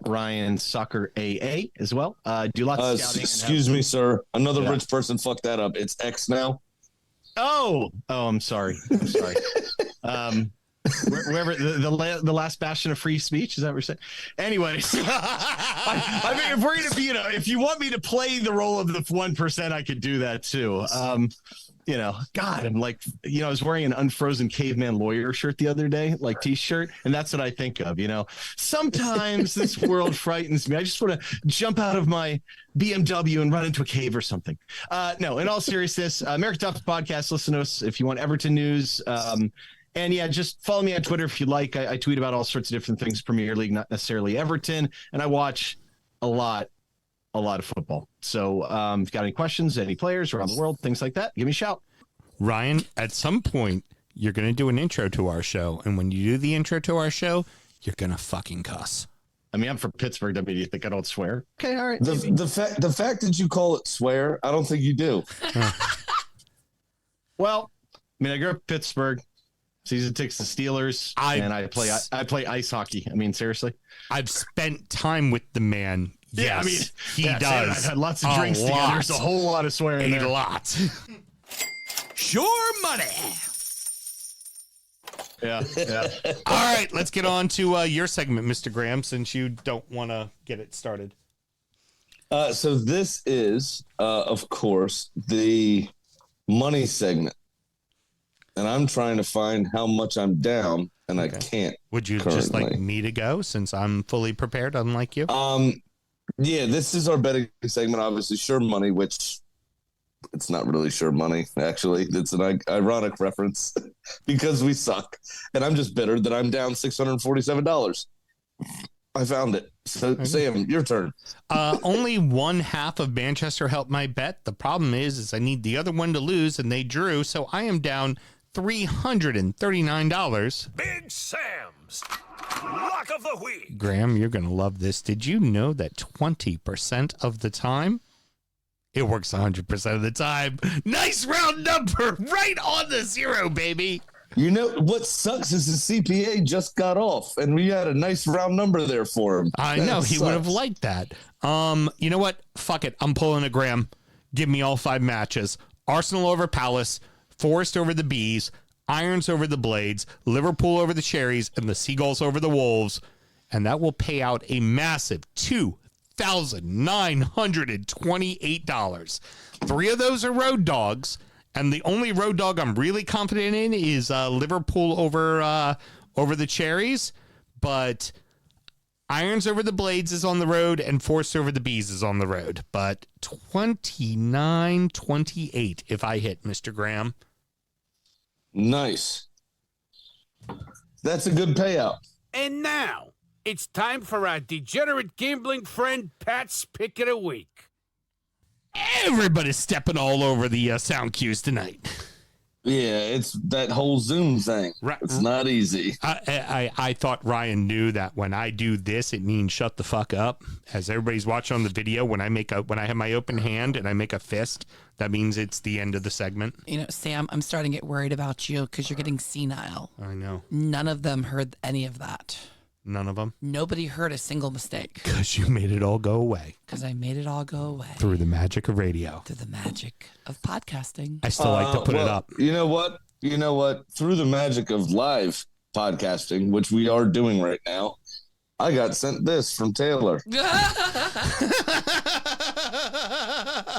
Ryan Soccer AA as well. Do lots of scouting.
Excuse me, sir. Another
Yeah.
rich person fucked that up. It's X now.
Oh, I'm sorry. Wherever the last bastion of free speech, is that what you're saying? Anyways, I mean, if we're gonna be, if you want me to play the role of the 1%, I could do that too. God, I'm like, I was wearing an Unfrozen Caveman Lawyer shirt the other day, like T-shirt, and that's what I think of. Sometimes this world frightens me. I just want to jump out of my BMW and run into a cave or something. No, in all seriousness, American Toffee podcast. Listen to us if you want Everton news. And yeah, just follow me on Twitter if you like. I tweet about all sorts of different things, Premier League, not necessarily Everton, and I watch a lot of football. So if you've got any questions, any players around the world, things like that, give me a shout.
Ryan, at some point, you're going to do an intro to our show. And when you do the intro to our show, you're going to fucking cuss.
I mean, I'm from Pittsburgh. Do you think I don't swear? Okay, all right.
The fact that you call it swear, I don't think you do.
Well, I mean, I grew up in Pittsburgh. Season tickets to Steelers, and I play ice hockey. I mean, seriously.
I've spent time with the man. Yes,
yeah, I mean,
he does.
I've had lots of drinks together. There's a whole lot of swearing there.
A lot.
Sure money.
Yeah.
All right, let's get on to your segment, Mr. Graham, since you don't want to get it started.
So this is, of course, the money segment. And I'm trying to find how much I'm down, and I can't.
Would you just like me to go since I'm fully prepared, unlike you?
Yeah, this is our betting segment, obviously. Sure money, which it's not really sure money, actually. It's an ironic reference because we suck. And I'm just bitter that I'm down $647. I found it. So, Sam, your turn.
Only one half of Manchester helped my bet. The problem is I need the other one to lose, and they drew, so I am down $339.
Big Sam's Lock of the Week.
Graham, you're going to love this. Did you know that 20% of the time, it works 100% of the time? Nice round number, right on the zero, baby.
You know, what sucks is the CPA just got off, and we had a nice round number there for him.
I know, he would have liked that. You know what? Fuck it. I'm pulling a Graham. Give me all 5 matches. Arsenal over Palace, Forest over the Bees, Irons over the Blades, Liverpool over the Cherries, and the Seagulls over the Wolves. And that will pay out a massive $2,928. 3 of those are road dogs. And the only road dog I'm really confident in is Liverpool over the Cherries. But Irons over the Blades is on the road, and Force over the Bees is on the road. But 29-28 if I hit, Mr. Graham.
Nice. That's a good payout.
And now, it's time for our degenerate gambling friend Pat's Pick of the Week.
Everybody's stepping all over the sound cues tonight.
Yeah, it's that whole Zoom thing.
Right.
It's not easy.
I thought Ryan knew that when I do this, it means shut the fuck up. As everybody's watching on the video, when I have my open hand and I make a fist, that means it's the end of the segment.
You know, Sam, I'm starting to get worried about you because you're getting senile.
I know.
None of them heard any of that.
None of them?
Nobody heard a single mistake.
Because you made it all go away.
Because I made it all go away.
Through the magic of radio.
Through the magic of podcasting.
I still like to put it up.
You know what? Through the magic of live podcasting, which we are doing right now, I got sent this from Taylor.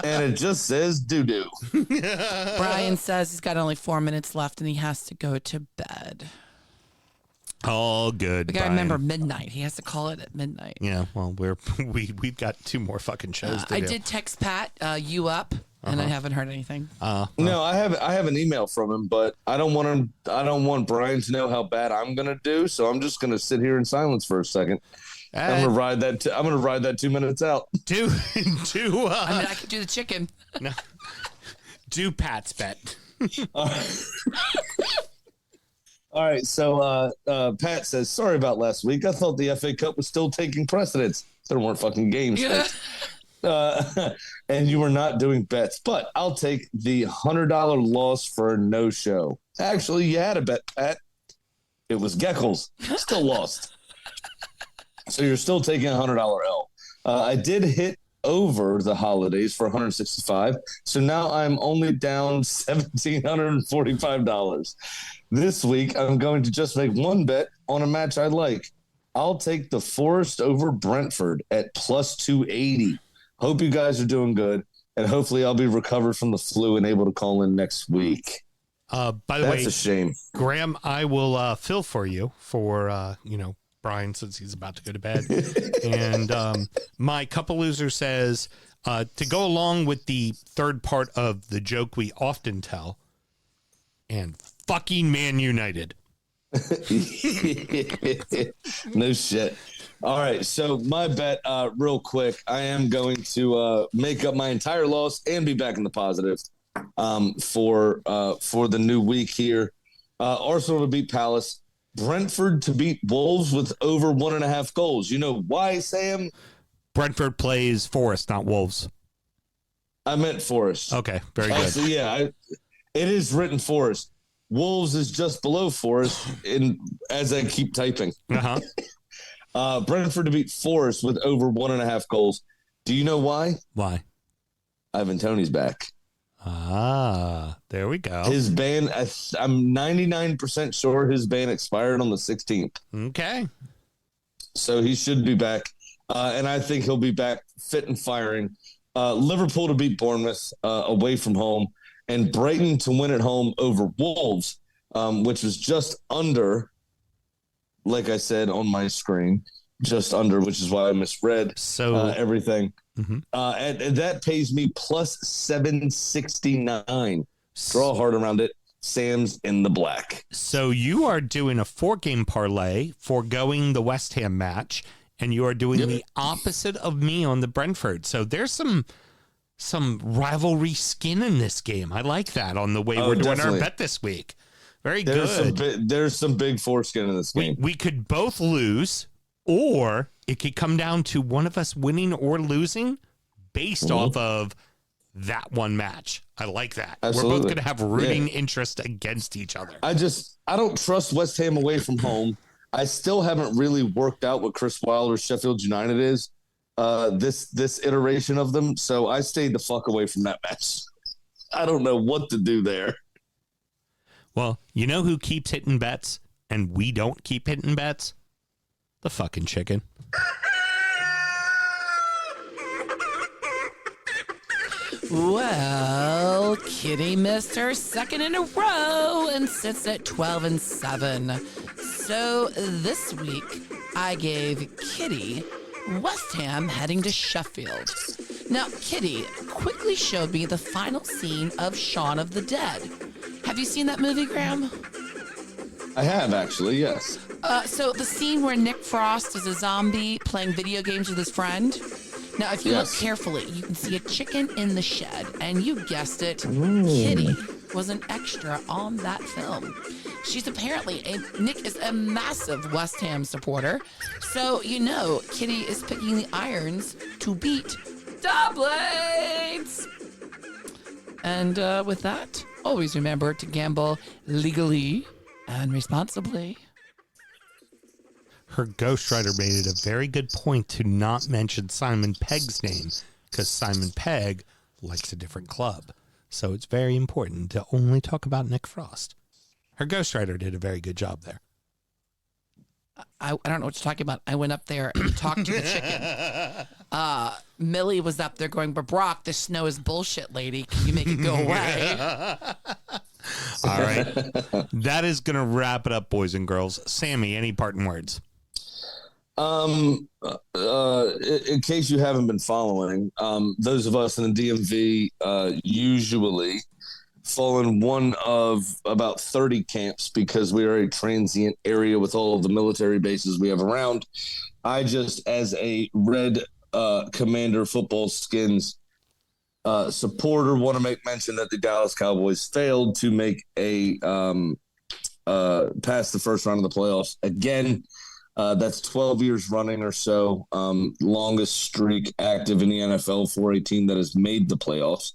And it just says doo-doo.
Brian says he's got only 4 minutes left and he has to go to bed.
All good.
We gotta remember midnight. He has to call it at midnight.
Yeah, well, we've got 2 more fucking shows to do.
I did text Pat you up, and I haven't heard anything.
No, I have an email from him, but I don't want Brian to know how bad I'm gonna do, so I'm just gonna sit here in silence for a second. I'm gonna ride that 2 minutes out.
I mean,
I could do the chicken.
No. Do Pat's bet.
All right, so Pat says, sorry about last week. I thought the FA Cup was still taking precedence. There weren't fucking games. And you were not doing bets. But I'll take the $100 loss for a no-show. Actually, you had a bet, Pat. It was Geckles. Still lost. So you're still taking a $100 L. I did hit over the holidays for 165. So now I'm only down $1,745. This week, I'm going to just make one bet on a match I like. I'll take the Forest over Brentford at plus 280. Hope you guys are doing good, and hopefully I'll be recovered from the flu and able to call in next week.
By the way,
that's a shame.
Graham, I will fill for you for, Brian, since he's about to go to bed. And my couple loser says, to go along with the third part of the joke we often tell, and fucking Man United.
No shit. All right, so my bet, real quick, I am going to make up my entire loss and be back in the positive for the new week here. Arsenal to beat Palace, Brentford to beat Wolves with over 1.5 goals. You know why, Sam?
Brentford plays Forest, not Wolves.
I meant Forest.
Okay, very good.
So yeah, it is written Forest. Wolves is just below Forest as I keep typing. Brentford to beat Forest with over 1.5 goals. Do you know why?
Why?
Ivan Toney's back.
There we go.
His ban, I'm 99% sure his ban expired on the 16th.
Okay.
So he should be back. And I think he'll be back fit and firing. Liverpool to beat Bournemouth away from home. And Brighton to win at home over Wolves, which was just under, like I said on my screen, just under, which is why I misread everything. Mm-hmm. And that pays me plus 769. Draw hard around it. Sam's in the black.
So you are doing a 4-game parlay, foregoing the West Ham match, and you are doing the opposite of me on the Brentford. So there's some rivalry skin in this game. I like that on the way we're doing our bet this week. Very good.
There's some big foreskin in this game.
We could both lose, or it could come down to one of us winning or losing based off of that one match. I like that.
Absolutely.
We're both going to have rooting interest against each other.
I don't trust West Ham away from home. I still haven't really worked out what Chris Wilder's Sheffield United is. This iteration of them, so I stayed the fuck away from that match. I don't know what to do there.
Well, you know who keeps hitting bets and we don't keep hitting bets? The fucking chicken.
Well, Kitty missed her second in a row and sits at 12-7. So this week, I gave Kitty West Ham heading to Sheffield. Now, Kitty quickly showed me the final scene of Shaun of the Dead. Have you seen that movie, Graham?
I have, actually, yes.
So the scene where Nick Frost is a zombie playing video games with his friend. Now, if you look carefully, you can see a chicken in the shed, and you guessed it, Kitty was an extra on that film. She's apparently Nick is a massive West Ham supporter, so you know Kitty is picking the irons to beat the Blades. And with that, always remember to gamble legally and responsibly.
Her ghostwriter made it a very good point to not mention Simon Pegg's name because Simon Pegg likes a different club. So it's very important to only talk about Nick Frost. Her ghostwriter did a very good job there.
I don't know what you're talking about. I went up there and talked to the chicken. Millie was up there going, but Brock, this snow is bullshit, lady. Can you make it go away?
All right. That is going to wrap it up, boys and girls. Sammy, any parting words?
In case you haven't been following, those of us in the DMV usually fall in one of about 30 camps because we are a transient area with all of the military bases we have around. I just, as a Red Commander Football Skins supporter, want to make mention that the Dallas Cowboys failed to make a past the first round of the playoffs again. That's 12 years running or so, longest streak active in the NFL for a team that has made the playoffs.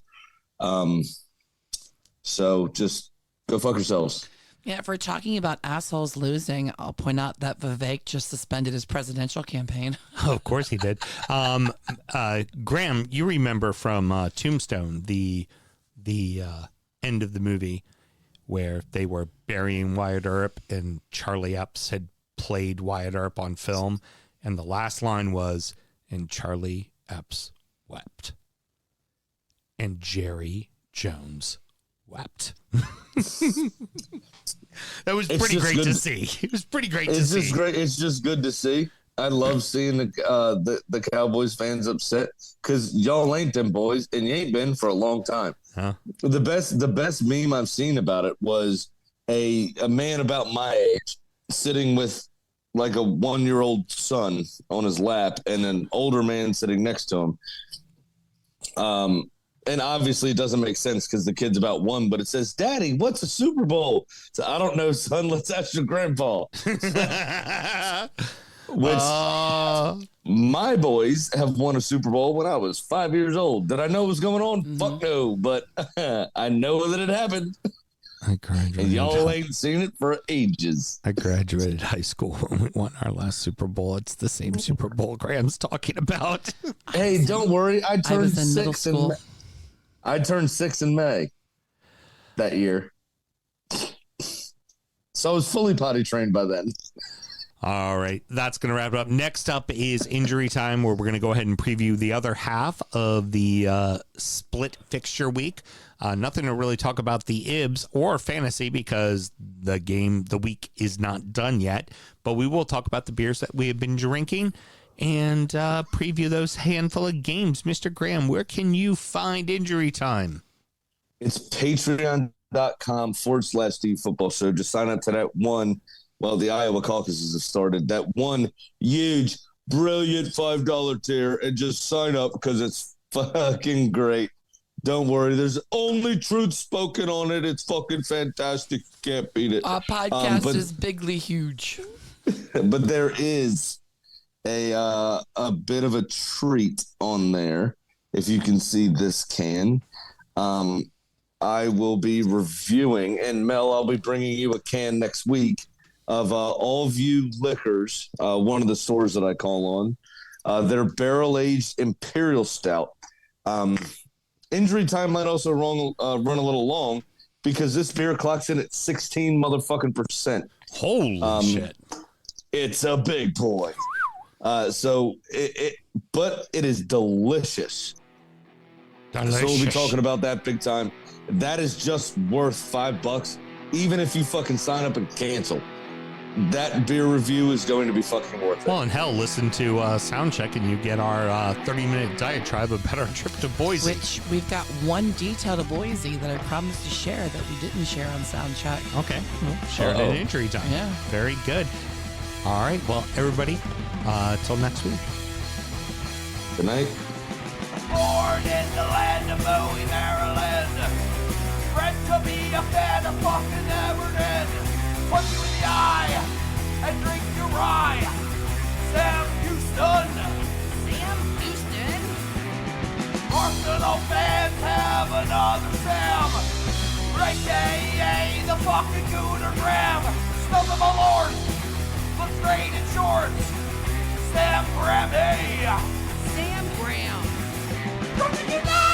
So just go fuck yourselves.
Yeah, if we're talking about assholes losing, I'll point out that Vivek just suspended his presidential campaign.
Oh, of course he did. Graham, you remember from Tombstone, the end of the movie where they were burying Wyatt Earp and Charlie Epps had played Wyatt Earp on film. And the last line was, and Charlie Epps wept. And Jerry Jones wept. That was pretty great to see. It was pretty great to see.
It's just good to see. I love seeing the Cowboys fans upset because y'all ain't them boys, and you ain't been for a long time.
Huh?
The best meme I've seen about it was a man about my age sitting with like a 1-year-old son on his lap and an older man sitting next to him. And obviously it doesn't make sense because the kid's about 1, but it says, "Daddy, what's a Super Bowl?" So I don't know, son. Let's ask your grandpa. Which my boys have won a Super Bowl when I was 5 years old. Did I know what was going on? Mm-hmm. Fuck no, but I know that it happened.
I graduated.
And y'all ain't seen it for ages.
I graduated high school when we won our last Super Bowl. It's the same Super Bowl Graham's talking about.
Hey, don't worry. I turned
was in middle school.
I turned 6 in May that year. So I was fully potty trained by then.
All right. That's going to wrap it up. Next up is injury time, where we're going to go ahead and preview the other half of the split fixture week. Nothing to really talk about the IBS or fantasy because the week is not done yet. But we will talk about the beers that we have been drinking and preview those handful of games. Mr. Graham, where can you find injury time?
It's patreon.com/D football show. Just sign up to that one. Well, the Iowa caucuses have started. That one huge, brilliant $5 tier, and just sign up because it's fucking great. Don't worry. There's only truth spoken on it. It's fucking fantastic. Can't beat it.
Our podcast is bigly huge.
But there is a bit of a treat on there. If you can see this can, I will be reviewing, and Mel, I'll be bringing you a can next week of All View Liquors, one of the stores that I call on. Their barrel-aged Imperial Stout. Injury time might also run a little long because this beer clocks in at 16 motherfucking percent.
Holy shit!
It's a big boy. But it is delicious. So we'll be talking about that big time. That is just worth $5, even if you fucking sign up and cancel. That beer review is going to be fucking worth it.
Well, and hell, listen to Soundcheck and you get our 30-minute diatribe about our trip to Boise.
Which we've got one detail to Boise that I promised to share that we didn't share on Soundcheck.
Okay. Well, shared an injury time.
Yeah.
Very good. All right. Well, everybody, till next week.
Good night.
Born in the land of Bowie, Maryland. Bred to be a fan of fucking Everton. Punch you in the eye and drink your rye. Sam Houston.
Sam Houston.
Arsenal fans have another Sam. AKA the fucking Gooner Graham. Smells of a lord. Looks great in shorts. Sam Grammy.
Sam Graham.
Come to unite!